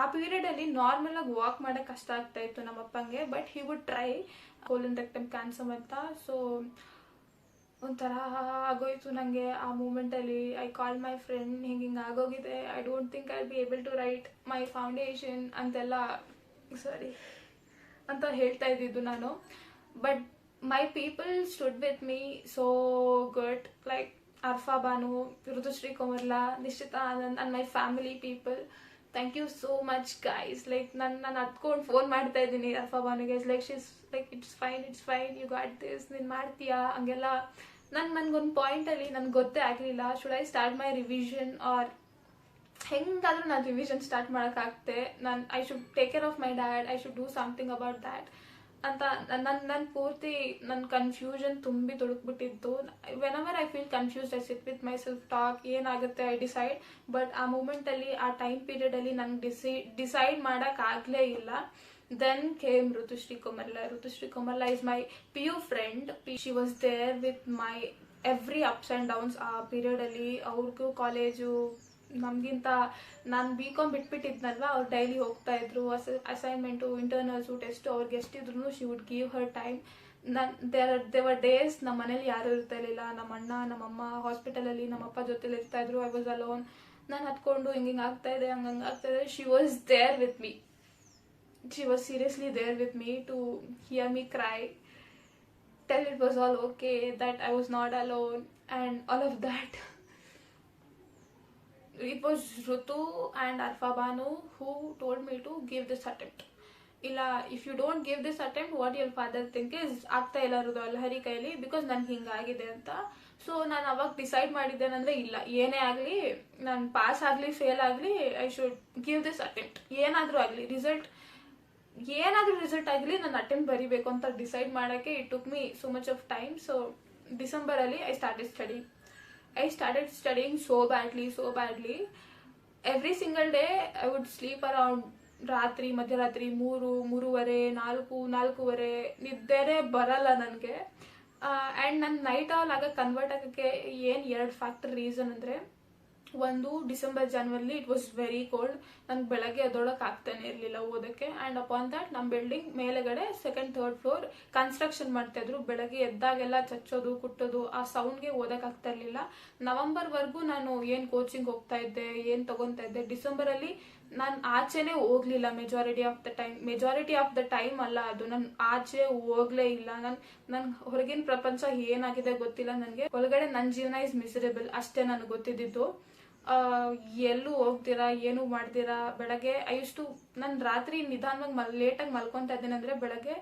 ಆ ಪೀರಿಯಡ್ ಅಲ್ಲಿ ನಾರ್ಮಲ್ ಆಗಿ ವಾಕ್ ಮಾಡಕ್ ಕಷ್ಟ ಆಗ್ತಾ ಇತ್ತು ನಮ್ಮಪ್ಪಂಗೆ. But he would try colon rectum cancer ಅಂತ. ಸೊ ಒಂಥರ ಆಗೋಯ್ತು ನಂಗೆ ಆ ಮೂಮೆಂಟ್ ಅಲ್ಲಿ. ಐ ಕಾಲ್ ಮೈ ಫ್ರೆಂಡ್, ಹಿಂಗಿಂಗ್ ಆಗೋಗಿದೆ, I don't think I be able to write my foundation ಅಂತೆಲ್ಲ ಅಂತ ಹೇಳ್ತಾ ಇದ್ದಿದ್ದು ನಾನು. But my people stood with me so good, like Arfa Banu, Ruthushree Komarla, Nishchitha Anand and my family people. Thank you so much guys. Like ನಾನು ಹತ್ಕೊಂಡು phone ಮಾಡ್ತಾ ಇದ್ದೀನಿ ಅರ್ಫಾ ಬಾನುಗೆ. Like she's like it's fine, you got this, ನೀನು ಮಾಡ್ತೀಯಾ ಹಂಗೆಲ್ಲ. ನನಗೊಂದು ಪಾಯಿಂಟಲ್ಲಿ ನನಗೆ ಗೊತ್ತೇ ಆಗಲಿಲ್ಲ, should I start my revision or ಹೆಂಗಾದ್ರೂ ನಾನು ರಿವಿಷನ್ ಸ್ಟಾರ್ಟ್ ಮಾಡೋಕ್ಕಾಗ್ತೆ. I should take care of my dad, I should do something about that ಅಂತ ನನ್ನ ಪೂರ್ತಿ ನನ್ನ ಕನ್ಫ್ಯೂಷನ್ ತುಂಬಿ ತುಳುಕ್ಬಿಟ್ಟಿತ್ತು. Whenever I feel confused I sit with myself talk, ಏನಾಗುತ್ತೆ ಐ ಡಿಸೈಡ್. ಬಟ್ ಆ ಮೂಮೆಂಟಲ್ಲಿ, ಆ ಟೈಮ್ ಪೀರಿಯಡಲ್ಲಿ ನಂಗೆ ಡಿಸೈಡ್ ಮಾಡೋಕ್ಕಾಗಲೇ ಇಲ್ಲ. Then came Ruthushree Komarla. Ruthushree Komarla is my PU friend. She was there with my every ups and downs. ಆ ಪೀರಿಯಡಲ್ಲಿ ಅವ್ರಿಗೂ ಕಾಲೇಜು ನಮಗಿಂತ, ನಾನು BCom ಬಿಟ್ಬಿಟ್ಟಿದ್ನಲ್ವ, ಅವ್ರು ಡೈಲಿ ಹೋಗ್ತಾ ಇದ್ರು. ಅಸೈನ್ಮೆಂಟು, ಇಂಟರ್ನಲ್ಸು, ಟೆಸ್ಟು, ಅವ್ರಿಗೆ ಎಷ್ಟಿದ್ರು she would give her time. ದೇವರ್ ಡೇಸ್ ನಮ್ಮ ಮನೇಲಿ ಯಾರೂ ಇರ್ತಾ ಇರಲಿಲ್ಲ. ನಮ್ಮ ಅಣ್ಣ, ನಮ್ಮಮ್ಮ ಹಾಸ್ಪಿಟಲಲ್ಲಿ ನಮ್ಮಪ್ಪ ಜೊತೆಲಿ ಇರ್ತಾ ಇದ್ರು. I was alone. ನಾನು ಹತ್ಕೊಂಡು ಹಿಂಗೆ ಆಗ್ತಾ ಇದೆ, ಹಂಗಂಗೆ ಆಗ್ತಾ ಇದೆ. She was there with me. She was seriously there with me to hear me cry, tell it was all okay, that I was not alone, and all of that. It was Rutu and Arfa Banu who told me to give this attempt. Illa, if you don't give this attempt, what your father think is ಆಗ್ತಾ ಇಲ್ಲ ಲಹರಿ ಕೈಲಿ, because ನನ್ಗೆ ಹಿಂಗಾಗಿದೆ ಅಂತ. So ನಾನು ಅವಾಗ decide ಮಾಡಿದ್ದೇನೆಂದ್ರೆ, ಇಲ್ಲ ಏನೇ ಆಗಲಿ, ನಾನು ಪಾಸ್ ಆಗಲಿ ಫೇಲ್ ಆಗಲಿ, I should give this attempt. ಏನಾದರೂ ಆಗಲಿ, ರಿಸಲ್ಟ್ ಆಗಲಿ, ನಾನು ಅಟೆಂಪ್ಟ್ ಬರೀಬೇಕು ಅಂತ ಡಿಸೈಡ್ ಮಾಡೋಕ್ಕೆ it took me so much of time. So ಡಿಸೆಂಬರಲ್ಲಿ I started studying so badly. Every single day I would sleep around ಮಧ್ಯರಾತ್ರಿ 3:30 4:00 ನಿದ್ದೆನೇ ಬರಲ್ಲ ನನಗೆ. ಆ್ಯಂಡ್ ನನ್ನ ನೈಟ್ ಆಲ್ ಆಗ ಕನ್ವರ್ಟ್ ಆಗೋಕ್ಕೆ ಏನು 2 ಫ್ಯಾಕ್ಟರ್ ರೀಸನ್ ಅಂದರೆ, ಒಂದು, December January it was very cold. ನನಗೆ ಬೆಳಗ್ಗೆ ಎದ್ದೊಳಕ್ಕೆ ಆಗ್ತಾನೆ ಇರಲಿಲ್ಲ ಓದೋಕ್ಕೆ. ಆ್ಯಂಡ್ ಅಪಾನ್ ದ್ಯಾಟ್ ನಮ್ಮ ಬಿಲ್ಡಿಂಗ್ ಮೇಲೆಗಡೆ 2nd 3rd ಫ್ಲೋರ್ ಕನ್ಸ್ಟ್ರಕ್ಷನ್ ಮಾಡ್ತಾಯಿದ್ರು. ಬೆಳಗ್ಗೆ ಎದ್ದಾಗೆಲ್ಲ ಚಚ್ಚೋದು ಕುಟ್ಟೋದು, ಆ ಸೌಂಡ್ಗೆ ಓದೋಕೆ ಆಗ್ತಾ ಇರಲಿಲ್ಲ. ನವಂಬರ್ವರೆಗೂ ನಾನು ಏನು ಕೋಚಿಂಗ್ ಹೋಗ್ತಾ ಇದ್ದೆ, ಏನು ತೊಗೊತಾ ಇದ್ದೆ. ಡಿಸೆಂಬರಲ್ಲಿ ನಾನು ಆಚೆನೇ ಹೋಗ್ಲಿಲ್ಲ ಮೆಜಾರಿಟಿ ಆಫ್ ದ ಟೈಮ್ ಅಲ್ಲ ಅದು, ನಾನು ಆಚೆ ಹೋಗ್ಲೇ ಇಲ್ಲ. ನನ್ ಹೊರಗಿನ ಪ್ರಪಂಚ ಏನಾಗಿದೆ ಗೊತ್ತಿಲ್ಲ ನನಗೆ. ಒಳಗಡೆ ನನ್ನ ಜೀವನ ಇಸ್ ಮಿಸರೇಬಲ್ ಅಷ್ಟೇ ನನಗೆ ಗೊತ್ತಿದ್ದು. ಎಲ್ಲೂ ಹೋಗ್ತೀರಾ, ಏನು ಮಾಡ್ತೀರಾ. ಬೆಳಗ್ಗೆ ನಾನು ರಾತ್ರಿ ನಿಧಾನವಾಗಿ ಲೇಟಾಗಿ ಮಲ್ಕೊತಾ ಇದ್ದೇನೆ ಅಂದರೆ, ಬೆಳಗ್ಗೆ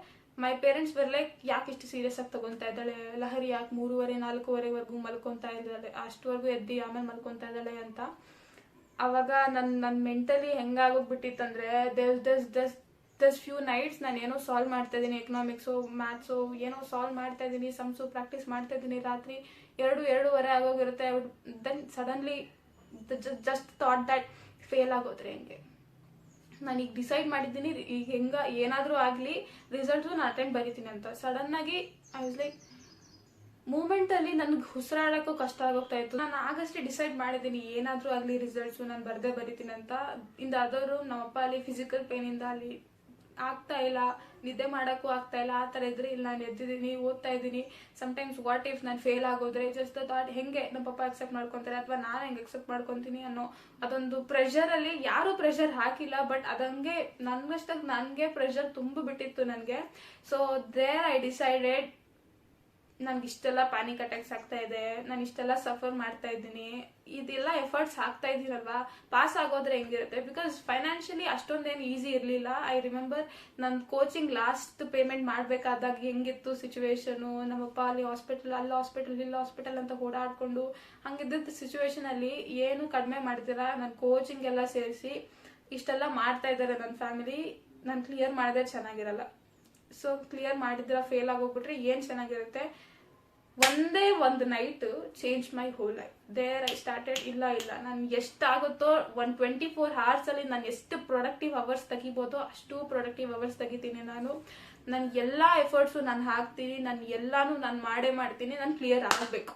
ಮೈ ಪೇರೆಂಟ್ಸ್ ಲೈಕ್, ಯಾಕೆ ಇಷ್ಟು ಸೀರಿಯಸ್ ಆಗಿ ತಗೊತಾ ಇದ್ದಾಳೆ ಲಹರಿ, ಯಾಕೆ 3:30 4:00ವರೆಗೂ ಮಲ್ಕೊತಾ ಇದ್ದಾಳೆ, ಅಷ್ಟುವರೆಗೂ ಎದ್ದು ಆಮೇಲೆ ಮಲ್ಕೊತಾ ಇದ್ದಾಳೆ ಅಂತ. ಅವಾಗ ನನ್ನ ಮೆಂಟಲಿ ಹೆಂಗಾಗೋಗ್ಬಿಟ್ಟಿತ್ತಂದ್ರೆ, ದಸ್ ಫ್ಯೂ ನೈಟ್ಸ್ ನಾನು ಏನೋ ಸಾಲ್ವ್ ಮಾಡ್ತಾ ಇದ್ದೀನಿ, ಎಕನಾಮಿಕ್ಸು ಮ್ಯಾಥ್ಸು ಏನೋ ಸಾಲ್ವ್ ಮಾಡ್ತಾ ಇದ್ದೀನಿ, ಸಮ್ಸು ಪ್ರಾಕ್ಟೀಸ್ ಮಾಡ್ತಾ ಇದ್ದೀನಿ. ರಾತ್ರಿ 2:30 ಆಗೋಗಿರುತ್ತೆ. Then suddenly just thought that fail ಆಗೋದ್ರೆ ಹೆಂಗೆ. ನಾನೀಗ ಡಿಸೈಡ್ ಮಾಡಿದ್ದೀನಿ, ಈಗ ಏನಾದರೂ ಆಗಲಿ ರಿಸಲ್ಟ್ಸು ನಾನು ಅಟೆಂಡ್ ಬರೀತೀನಿ ಅಂತ. ಸಡನ್ನಾಗಿ ಐ ವಾಸ್ ಲೈಕ್, ಮೂಮೆಂಟಲ್ಲಿ ನನಗೆ ಉಸಿರಾಡೋಕ್ಕೂ ಕಷ್ಟ ಆಗೋಗ್ತಾ ಇತ್ತು. ನಾನು ಆಗಷ್ಟೇ ಡಿಸೈಡ್ ಮಾಡಿದ್ದೀನಿ, ಏನಾದರೂ ಆಗಲಿ ರಿಸಲ್ಟ್ಸು ನಾನು ಬರೀತೀನಿ ಅಂತ. ಆದವರು ನಮ್ಮಪ್ಪ ಅಲ್ಲಿ ಫಿಸಿಕಲ್ ಪೇನಿಂದ ಅಲ್ಲಿ ಆಗ್ತಾ ಇಲ್ಲ, ನಿದ್ದೆ ಮಾಡೋಕ್ಕೂ ಆಗ್ತಾ ಇಲ್ಲ. ಆ ಥರ ಇದ್ರೆ, ಇಲ್ಲ ನಾನು ಎದ್ದಿದ್ದೀನಿ, ಓದ್ತಾ ಇದ್ದೀನಿ. ಸಮ್ಟೈಮ್ಸ್ ವಾಟ್ ಇಫ್ ನಾನು ಫೇಲ್ ಆಗೋದ್ರೆ, ಜಸ್ಟ್ ಥಾಟ್ ಹೆಂಗೆ ನಮ್ಮ ಪಪ್ಪ ಅಕ್ಸೆಪ್ಟ್ ಮಾಡ್ಕೊತಾರೆ ಅಥವಾ ನಾನು ಹೆಂಗೆ ಅಕ್ಸೆಪ್ಟ್ ಮಾಡ್ಕೊತೀನಿ ಅನ್ನೋ ಅದೊಂದು ಪ್ರೆಷರಲ್ಲಿ. ಯಾರೂ ಪ್ರೆಷರ್ ಹಾಕಿಲ್ಲ, ಬಟ್ ಅದಂಗೆ ನನ್ಗಷ್ಟಾಗಿ ನನಗೆ ಪ್ರೆಷರ್ ತುಂಬಿಬಿಟ್ಟಿತ್ತು ನನಗೆ. ಸೊ ದೇರ್ ಐ ಡಿಸೈಡೆಡ್, ನನ್ಗೆ ಇಷ್ಟೆಲ್ಲ ಪ್ಯಾನಿಕ್ ಅಟ್ಯಾಕ್ಸ್ ಆಗ್ತಾ ಇದೆ, ನಾನು ಇಷ್ಟೆಲ್ಲ ಸಫರ್ ಮಾಡ್ತಾ ಇದ್ದೀನಿ, ಇದೆಲ್ಲ ಎಫರ್ಟ್ಸ್ ಹಾಕ್ತಾ ಇದ್ದೀನಲ್ವಾ, ಪಾಸ್ ಆಗೋದ್ರೆ ಹೆಂಗಿರುತ್ತೆ. ಬಿಕಾಸ್ ಫೈನಾನ್ಷಿಯಲಿ ಅಷ್ಟೊಂದೇನು ಈಸಿ ಇರಲಿಲ್ಲ. ಐ ರಿಮೆಂಬರ್ ನನ್ನ ಕೋಚಿಂಗ್ ಲಾಸ್ಟ್ ಪೇಮೆಂಟ್ ಮಾಡಬೇಕಾದಾಗ ಹೆಂಗಿತ್ತು ಸಿಚುವೇಶನು. ನಮ್ಮಪ್ಪ ಅಲ್ಲಿ ಹಾಸ್ಪಿಟಲ್ ಇಲ್ಲಿ ಹಾಸ್ಪಿಟಲ್ ಅಂತ ಓಡಾಡ್ಕೊಂಡು ಹಂಗಿದ್ದ ಸಿಚುವೇಶನಲ್ಲಿ ಏನು ಕಡಿಮೆ ಮಾಡ್ತೀರಾ, ನನ್ನ ಕೋಚಿಂಗ್ ಎಲ್ಲ ಸೇರಿಸಿ ಇಷ್ಟೆಲ್ಲ ಮಾಡ್ತಾ ಇದ್ದಾರೆ ನನ್ನ ಫ್ಯಾಮಿಲಿ. ನಾನು ಕ್ಲಿಯರ್ ಮಾಡಿದ್ರೆ ಚೆನ್ನಾಗಿರಲ್ಲ. ಸೊ ಕ್ಲಿಯರ್ ಮಾಡಿದ್ರೆ ಫೇಲ್ ಆಗೋಗ್ಬಿಟ್ರೆ ಏನು ಚೆನ್ನಾಗಿರುತ್ತೆ. ಒಂದೇ ಒಂದು night change my whole life. There I started, ಇಲ್ಲ ನಾನು ಎಷ್ಟಾಗುತ್ತೋ 24 hours ಅಲ್ಲಿ ನಾನು ಎಷ್ಟು ಪ್ರೊಡಕ್ಟಿವ್ ಅವರ್ಸ್ ತೆಗಿಬೋದೋ ಅಷ್ಟು ಪ್ರೊಡಕ್ಟಿವ್ ಅವರ್ಸ್ ತೆಗಿತೀನಿ. ನನ್ನ ಎಲ್ಲ ಎಫರ್ಟ್ಸು ನಾನು ಹಾಕ್ತೀನಿ, ಎಲ್ಲಾನು ನಾನು ಮಾಡ್ತೀನಿ, ನಾನು ಕ್ಲಿಯರ್ ಆಗಬೇಕು.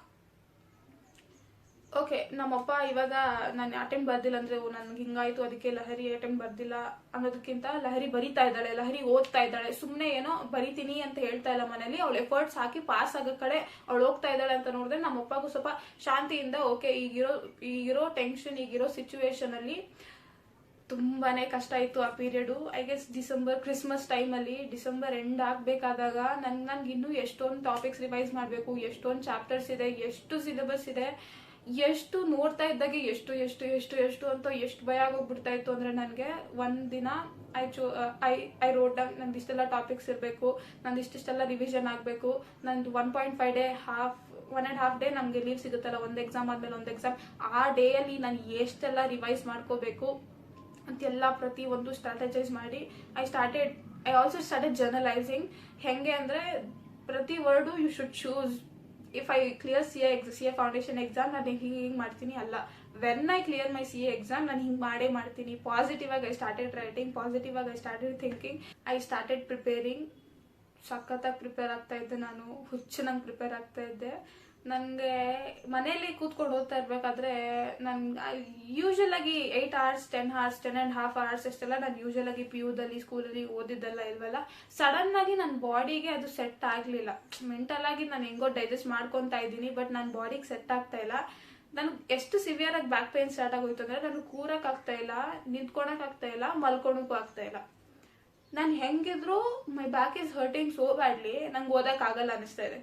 ಓಕೆ, ನಮ್ಮಪ್ಪ ಇವಾಗ ನಾನು ಅಟೆಂಪ್ಟ್ ಬರ್ದಿಲ್ಲ ಅಂದರೆ, ನನ್ಗೆ ಹಿಂಗಾಯ್ತು ಅದಕ್ಕೆ ಲಹರಿ ಅಟೆಂಪ್ಟ್ ಬರ್ದಿಲ್ಲ ಅನ್ನೋದಕ್ಕಿಂತ, ಲಹರಿ ಬರಿತಾ ಇದ್ದಾಳೆ, ಲಹರಿ ಓದ್ತಾ ಇದ್ದಾಳೆ, ಸುಮ್ಮನೆ ಏನೋ ಬರಿತೀನಿ ಅಂತ ಹೇಳ್ತಾ ಇಲ್ಲ ಮನೇಲಿ, ಅವಳು ಎಫರ್ಟ್ಸ್ ಹಾಕಿ ಪಾಸ್ ಆಗೋ ಕಡೆ ಅವಳು ಹೋಗ್ತಾ ಇದ್ದಾಳೆ ಅಂತ ನೋಡಿದ್ರೆ ನಮ್ಮಪ್ಪಗೂ ಸ್ವಲ್ಪ ಶಾಂತಿಯಿಂದ, ಓಕೆ ಈಗಿರೋ ಟೆನ್ಷನ್, ಈಗಿರೋ ಸಿಚುವೇಶನ್ ಅಲ್ಲಿ ತುಂಬಾನೇ ಕಷ್ಟ ಇತ್ತು ಆ ಪೀರಿಯಡು. ಐ ಗೆಸ್ ಕ್ರಿಸ್ಮಸ್ ಟೈಮಲ್ಲಿ, ಡಿಸೆಂಬರ್ ಎಂಡ್ ಆಗಬೇಕಾದಾಗ ನನ್ಗೆ ಇನ್ನೂ ಎಷ್ಟೊಂದು ಟಾಪಿಕ್ಸ್ ರಿವೈಸ್ ಮಾಡಬೇಕು, ಎಷ್ಟೊಂದು ಚಾಪ್ಟರ್ಸ್ ಇದೆ, ಎಷ್ಟು ಸಿಲೆಬಸ್ ಇದೆ, ಎಷ್ಟು ನೋಡ್ತಾ ಇದ್ದಾಗೆ ಎಷ್ಟು ಅಂತ ಎಷ್ಟು ಭಯ ಆಗೋಗ್ಬಿಡ್ತಾ ಇತ್ತು ಅಂದರೆ ನನಗೆ. ಒಂದಿನ ಐ ರೋಟ್ ಡೌನ್, ನಂದು ಇಷ್ಟೆಲ್ಲ ಟಾಪಿಕ್ಸ್ ಇರಬೇಕು, ನಂದು ಇಷ್ಟೆಲ್ಲ ರಿವಿಷನ್ ಆಗಬೇಕು, ನಂದು 1.5 day ಹಾಫ್ 1.5 ಡೇ ನಮಗೆ ಲೀವ್ ಸಿಗುತ್ತಲ್ಲ, ಒಂದು ಎಕ್ಸಾಮ್ ಆದ್ಮೇಲೆ ಒಂದು ಎಕ್ಸಾಮ್, ಆ ಡೇಯಲ್ಲಿ ನಾನು ಎಷ್ಟೆಲ್ಲ ರಿವೈಸ್ ಮಾಡ್ಕೋಬೇಕು ಅಂತೆಲ್ಲ ಪ್ರತಿ ಒಂದು ಸ್ಟ್ರಾಟಜೈಸ್ ಮಾಡಿ ಐ ಆಲ್ಸೋ ಸ್ಟಾರ್ಟೆಡ್ ಜರ್ನಲೈಸಿಂಗ್. ಹೆಂಗೆ ಅಂದರೆ ಪ್ರತಿ word you should choose. If I clear C A foundation exam ನಾನು ಹಿಂಗೆ ಮಾಡ್ತೀನಿ ಅಲ್ಲ, when I clear my C A exam ನಾನು ಹಿಂಗೆ ಮಾಡೇ ಮಾಡ್ತೀನಿ. ಪಾಸಿಟಿವ್ ಆಗಿ ಐ ಸ್ಟಾರ್ಟೆಡ್ ರೈಟಿಂಗ್, ಪಾಸಿಟಿವ್ ಆಗಿ I started thinking, I started preparing. ಸಖತ್ತಾಗಿ ಪ್ರಿಪೇರ್ ಆಗ್ತಾ ಇದ್ದೆ ನಾನು, ಹುಚ್ಚನಂಗೆ ಪ್ರಿಪೇರ್ ಆಗ್ತಾ ಇದ್ದೆ. ನನಗೆ ಮನೇಲಿ ಕೂತ್ಕೊಂಡು ಓದ್ತಾ ಇರ್ಬೇಕಾದ್ರೆ ನನ್ಗೆ ಯೂಶಲ್ ಆಗಿ 8 hours 10 hours 10.5 hours ಅಷ್ಟೆಲ್ಲ ನಾನು ಯೂಶಲ್ ಆಗಿ PUದಲ್ಲಿ ಸ್ಕೂಲಲ್ಲಿ ಓದಿದ್ದೆಲ್ಲ ಇಲ್ವಲ್ಲ. ಸಡನ್ ಆಗಿ ನನ್ನ ಬಾಡಿಗೆ ಅದು ಸೆಟ್ ಆಗಲಿಲ್ಲ. ಮೆಂಟಲ್ ಆಗಿ ನಾನು ಹೆಂಗೋ ಡೈಜೆಸ್ಟ್ ಮಾಡ್ಕೊತಾ ಇದ್ದೀನಿ, ಬಟ್ ನನ್ನ ಬಾಡಿಗೆ ಸೆಟ್ ಆಗ್ತಾ ಇಲ್ಲ. ನನಗೆ ಎಷ್ಟು ಸಿವಿಯರ್ ಆಗಿ ಬ್ಯಾಕ್ ಪೇನ್ ಸ್ಟಾರ್ಟ್ ಆಗೋಯ್ತು ಅಂದ್ರೆ ನನಗೆ ಕೂರಕ್ ಆಗ್ತಾ ಇಲ್ಲ, ನಿಂತ್ಕೊಳಕ್ ಆಗ್ತಾ ಇಲ್ಲ, ಮಲ್ಕೊಳಕ್ಕೂ ಆಗ್ತಾ ಇಲ್ಲ. ನಾನು ಹೆಂಗಿದ್ರು ಮೈ back is hurting so badly, ನಂಗೆ ಓದಕ್ಕಾಗಲ್ಲ ಅನಿಸ್ತಾ ಇದೆ.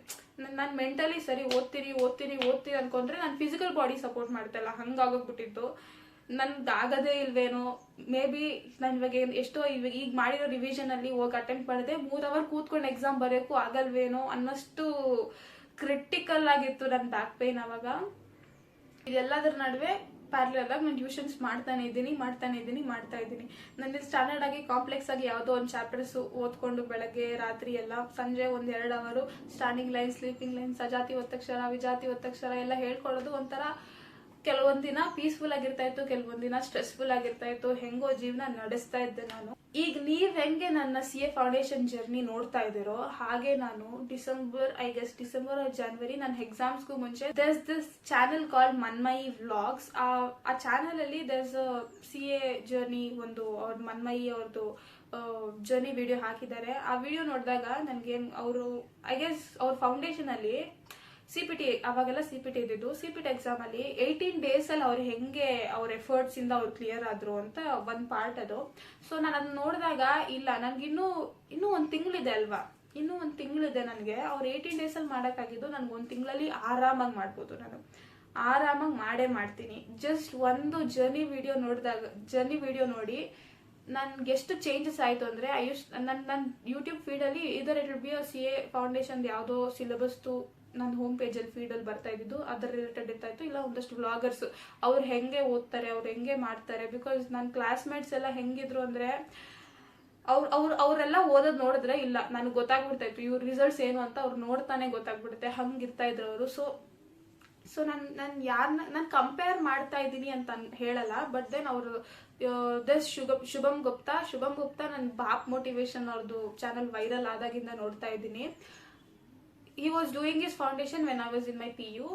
ನಾನು ಮೆಂಟಲಿ ಸರಿ ಓದ್ತೀನಿ ಅನ್ಕೊಂಡ್ರೆ ನಾನು ಫಿಸಿಕಲ್ ಬಾಡಿ ಸಪೋರ್ಟ್ ಮಾಡ್ತಾ ಇಲ್ಲ, ಹಂಗಾಗೋಗ್ಬಿಟ್ಟಿತ್ತು. ನನ್ಗೆ ಆಗದೇ ಇಲ್ವೇನೋ, ಮೇ ಬಿ ನಾನು ಇವಾಗ ಎಷ್ಟೋ ಈಗ ಮಾಡಿರೋ ರಿವಿಷನ್ ಅಲ್ಲಿ ಹೋಗಿ ಅಟೆಂಪ್ಟ್ ಮಾಡಿದೆ, 3 hour ಕೂತ್ಕೊಂಡು ಎಕ್ಸಾಮ್ ಬರೆಯೋಕ್ಕೂ ಆಗಲ್ವೇನೋ ಅನ್ನಷ್ಟು ಕ್ರಿಟಿಕಲ್ ಆಗಿತ್ತು ನನ್ನ ಬ್ಯಾಕ್ ಪೇನ್ ಅವಾಗ. ಇದೆಲ್ಲದರ ನಡುವೆ ಪ್ಯಾರಲಲ್ ಆಗಿ ನಾನು ಟ್ಯೂಷನ್ಸ್ ಮಾಡ್ತಾ ಇದ್ದೀನಿ. ನನ್ನ ಸ್ಟ್ಯಾಂಡರ್ಡ್ ಆಗಿ ಕಾಂಪ್ಲೆಕ್ಸ್ ಆಗಿ ಯಾವುದೋ ಒಂದು ಚಾಪ್ಟರ್ಸ್ ಓದ್ಕೊಂಡು ಬೆಳಗ್ಗೆ ರಾತ್ರಿ ಎಲ್ಲ, ಸಂಜೆ 1-2 hour starting line, sleeping line, ಸಜಾತಿ ಒತ್ತಕ್ಷರ, ವಿಜಾತಿ ಒತ್ತಕ್ಷರ ಎಲ್ಲ ಹೇಳ್ಕೊಡೋದು. ಒಂಥರ ಕೆಲವೊಂದ್ ದಿನ ಪೀಸ್ಫುಲ್ ಆಗಿರ್ತಾ ಇತ್ತು, ಕೆಲವೊಂದ್ ದಿನ ಸ್ಟ್ರೆಸ್ಫುಲ್ ಆಗಿರ್ತಾ ಇತ್ತು. ಹೆಂಗೋ ಜೀವನ ನಡೆಸ್ತಾ ಇದ್ದೆ ನಾನು. ಈಗ ನೀವ್ ಹೆಂಗೆ ನನ್ನ CA ಫೌಂಡೇಶನ್ ಜರ್ನಿ ನೋಡ್ತಾ ಇದ್ದೀರೋ ಹಾಗೆ ನಾನು ಡಿಸೆಂಬರ್ ಜನವರಿ ನನ್ನ ಎಕ್ಸಾಮ್ಸ್ಗೂ ಮುಂಚೆ ದಿಸ್ ಚಾನೆಲ್ ಕಾಲ್ಡ್ ಮನ್ಮಯಿ ವ್ಲಾಗ್ಸ್. ಆ ಚಾನೆಲ್ ಅಲ್ಲಿ CA ಜರ್ನಿ ಒಂದು ಅವ್ರ ಮನ್ಮಯಿ ಅವ್ರದ್ದು ಜರ್ನಿ ವಿಡಿಯೋ ಹಾಕಿದ್ದಾರೆ. ಆ ವಿಡಿಯೋ ನೋಡಿದಾಗ ನನ್ಗೆ ಅವರು ಅವ್ರ ಫೌಂಡೇಶನ್ ಅಲ್ಲಿ CPT, ಅವಾಗೆಲ್ಲ CPT ಇದ್ದಿದ್ದು, CPT ಎಕ್ಸಾಮ್ ಅಲ್ಲಿ 18 days ಅಲ್ಲಿ ಅವ್ರು ಹೆಂಗೆ ಅವ್ರ ಎಫರ್ಟ್ಸ್ ಇಂದ ಅವ್ರು ಕ್ಲಿಯರ್ ಆದ್ರು ಅಂತ ಒಂದ್ ಪಾರ್ಟ್ ಅದು. ಸೊ ನಾನು ಅದನ್ನ ನೋಡಿದಾಗ ಇಲ್ಲ, ನನ್ಗೆ ಇನ್ನೂ 1 ತಿಂಗಳಿದೆ ಅಲ್ವಾ, ಇನ್ನೂ 1 ತಿಂಗಳಿದೆ ನನಗೆ. ಅವ್ರು 18 days ಅಲ್ಲಿ ಮಾಡಕ್ಕಾಗಿದ್ದು ನನ್ಗೆ 1 ತಿಂಗಳಲ್ಲಿ ಆರಾಮಾಗಿ ಮಾಡ್ಬೋದು. ನಾನು ಆರಾಮಾಗಿ ಮಾಡೇ ಮಾಡ್ತೀನಿ. ಜಸ್ಟ್ ಒಂದು ಜರ್ನಿ ವಿಡಿಯೋ ನೋಡಿ ನನ್ಗೆ ಎಷ್ಟು ಚೇಂಜಸ್ ಆಯ್ತು ಅಂದ್ರೆ, ನನ್ನ ಯೂಟ್ಯೂಬ್ ಫೀಡ್ ಅಲ್ಲಿ ಇದರ it will B CA foundation ಯಾವುದೋ ಸಿಲೆಬಸ್ದು ನನ್ನ ಹೋಮ್ ಪೇಜಲ್ಲಿ ಫೀಡಲ್ಲಿ ಬರ್ತಾ ಇದ್ದು ಅದರ ರಿಲೇಟೆಡ್ ಇರ್ತಾ ಇತ್ತು. ಇಲ್ಲ ಒಂದಷ್ಟು ವ್ಲಾಗರ್ಸ್ ಅವ್ರು ಹೆಂಗೆ ಓದ್ತಾರೆ, ಅವ್ರು ಹೆಂಗೆ ಮಾಡ್ತಾರೆ. ಬಿಕಾಸ್ ನನ್ನ ಕ್ಲಾಸ್ಮೇಟ್ಸ್ ಎಲ್ಲ ಹೆಂಗಿದ್ರು ಅಂದ್ರೆ ಅವರೆಲ್ಲ ಓದೋದು ನೋಡಿದ್ರೆ ಇಲ್ಲ ನನಗೆ ಗೊತ್ತಾಗ್ಬಿಡ್ತಾ ಇತ್ತು ಇವ್ರ ರಿಸಲ್ಟ್ಸ್ ಏನು ಅಂತ. ಅವ್ರು ನೋಡ್ತಾನೆ ಗೊತ್ತಾಗ್ಬಿಡುತ್ತೆ, ಹಂಗಿರ್ತಾ ಇದ್ರು ಅವರು. ಸೊ ನಾನು ಕಂಪೇರ್ ಮಾಡ್ತಾ ಇದ್ದೀನಿ ಅಂತ ಹೇಳಲ್ಲ. ಬಟ್ ದೆನ್ ಅವರು ಶುಭಮ್ ಗುಪ್ತಾ ನನ್ನ ಬಾಪ್ ಮೋಟಿವೇಶನ್ ಅವ್ರದ್ದು ಚಾನಲ್ ವೈರಲ್ ಆದಾಗಿಂದ ನೋಡ್ತಾ ಇದ್ದೀನಿ. He was doing his foundation when I was in my PU.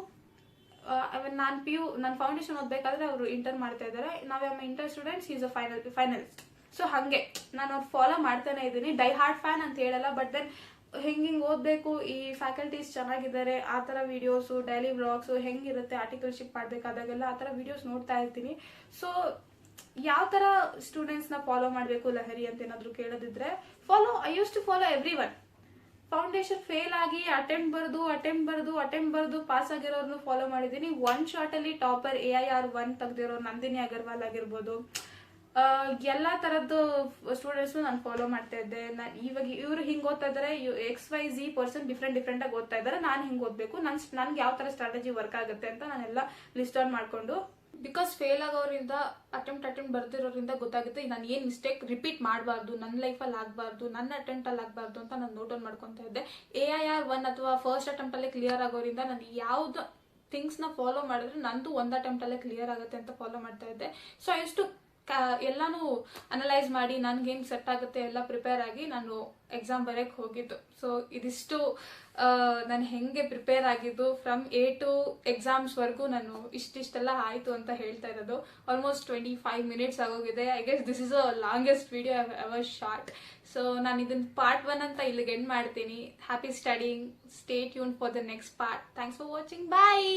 ನಾನು ಫೌಂಡೇಶನ್ ಓದ್ಬೇಕಾದ್ರೆ ಅವರು ಇಂಟರ್ ಮಾಡ್ತಾ ಇದ್ದಾರೆ. ನಾವ್ inter students, is a finalist. So ಹಂಗೆ ನಾನು ಅವ್ರು ಫಾಲೋ ಮಾಡ್ತಾನೆ ಇದ್ದೀನಿ. ಡೈ ಹಾರ್ಡ್ ಫ್ಯಾನ್ ಅಂತ ಹೇಳಲ್ಲ, ಬಟ್ ದೆನ್ ಹಿಂಗಿಂಗ್ ಓದ್ಬೇಕು, ಈ ಫ್ಯಾಕಲ್ಟೀಸ್ ಚೆನ್ನಾಗಿದ್ದಾರೆ, ಆ ತರ ವಿಡಿಯೋಸ್, ಡೈಲಿ ವ್ಲಾಗ್ಸ್ ಹೆಂಗಿರುತ್ತೆ, ಆರ್ಟಿಕಲ್ಶಿಪ್ ಮಾಡ್ಬೇಕಾದಾಗೆಲ್ಲ ಆ ತರ ವಿಡಿಯೋಸ್ ನೋಡ್ತಾ ಇರ್ತೀನಿ. ಸೊ ಯಾವ ತರ ಸ್ಟೂಡೆಂಟ್ಸ್ ನ ಫಾಲೋ ಮಾಡ್ಬೇಕು ಲಹರಿ ಅಂತ ಏನಾದ್ರು ಕೇಳೋದಿದ್ರೆ I used to follow everyone. Foundation fail ಆಗಿ ಅಟೆಂಪ್ಟ್ ಬರ್ದು ಪಾಸ್ ಆಗಿರೋರ್ನು ಫಾಲೋ ಮಾಡಿದೀನಿ. 1 shot ಅಲ್ಲಿ ಟಾಪರ್ AIR 1 ತೆಗ್ದಿರೋ ನಂದಿನಿ ಅಗರ್ವಾಲ್ ಆಗಿರ್ಬೋದು, ಎಲ್ಲಾ ತರದ್ದು ಸ್ಟೂಡೆಂಟ್ಸ್ ನಾನು ಫಾಲೋ ಮಾಡ್ತಾ ಇದ್ದೆ. ಇವಾಗ ಇವ್ರು ಹಿಂಗ್ ಓದ್ತಾ ಇದಾರೆ, XYZ ಪರ್ಸನ್ ಡಿಫ್ರೆಂಟ್ ಆಗಿ ಓದ್ತಾ ಇದಾರೆ, ನಾನು ಹಿಂಗ್ ಓದ್ಬೇಕು, ನನ್ಗೆ ಯಾವ ತರ ಸ್ಟ್ರಾಟಜಿ ವರ್ಕ್ ಆಗುತ್ತೆ ಅಂತ ನಾನೆಲ್ಲ ಲಿಸ್ಟ್ ಔಟ್ ಮಾಡ್ಕೊಂಡು, ಬಿಕಾಸ್ ಫೇಲ್ ಆಗೋರಿಂದ ಅಟೆಂಪ್ಟ್ ಬರ್ದಿರೋದ್ರಿಂದ ಗೊತ್ತಾಗುತ್ತೆ ನಾನು ಏನ್ ಮಿಸ್ಟೇಕ್ ರಿಪೀಟ್ ಮಾಡಬಾರ್ದು, ನನ್ನ ಲೈಫಲ್ಲಿ ಆಗಬಾರ್ದು, ನನ್ನ ಅಟೆಂಪ್ಟ್ ಅಲ್ಲಿ ಆಗಬಾರ್ದು ಅಂತ ನಾನು ನೋಟ್ ಡೌನ್ ಮಾಡ್ಕೊಂತ ಇದ್ದೆ. AIR 1 ಅಥವಾ ಫಸ್ಟ್ ಅಟೆಂಪ್ಟ್ ಅಲ್ಲೇ ಕ್ಲಿಯರ್ ಆಗೋರಿಂದ ನಾನು ಯಾವ್ದು ಥಿಂಗ್ಸ್ ನ ಫಾಲೋ ಮಾಡಿದ್ರೆ ನಂದು 1 attempt ಅಲ್ಲೇ ಕ್ಲಿಯರ್ ಆಗುತ್ತೆ ಅಂತ ಫಾಲೋ ಮಾಡ್ತಾ ಇದ್ದೆ. ಸೊ ಎಷ್ಟು ಎಲ್ಲಾನು ಅನಲೈಸ್ ಮಾಡಿ ನನ್ಗೇನ್ ಸೆಟ್ ಆಗುತ್ತೆ ಎಲ್ಲ ಪ್ರಿಪೇರ್ ಆಗಿ ನಾನು ಎಕ್ಸಾಮ್ ಬರೆಯಕ್ ಹೋಗಿದ್ದು. ಸೊ ಇದಿಷ್ಟು ನಾನು ಹೆಂಗೆ ಪ್ರಿಪೇರ್ ಆಗಿದ್ದು ಫ್ರಮ್ A to ಎಕ್ಸಾಮ್ಸ್ ವರ್ಗೂ ನಾನು ಇಷ್ಟೆಲ್ಲ ಆಯ್ತು ಅಂತ ಹೇಳ್ತಾ ಇರೋದು. ಆಲ್ಮೋಸ್ಟ್ 25 minutes ಆಗೋಗಿದೆ. I guess this is a longest video ever shot. So ನಾನು ಇದನ್ನ part 1 ಅಂತ ಇಲ್ಲಿಗೆ ಎಂಡ್ ಮಾಡ್ತೀನಿ. Happy studying, stay tune for the next part. Thanks for watching, bye.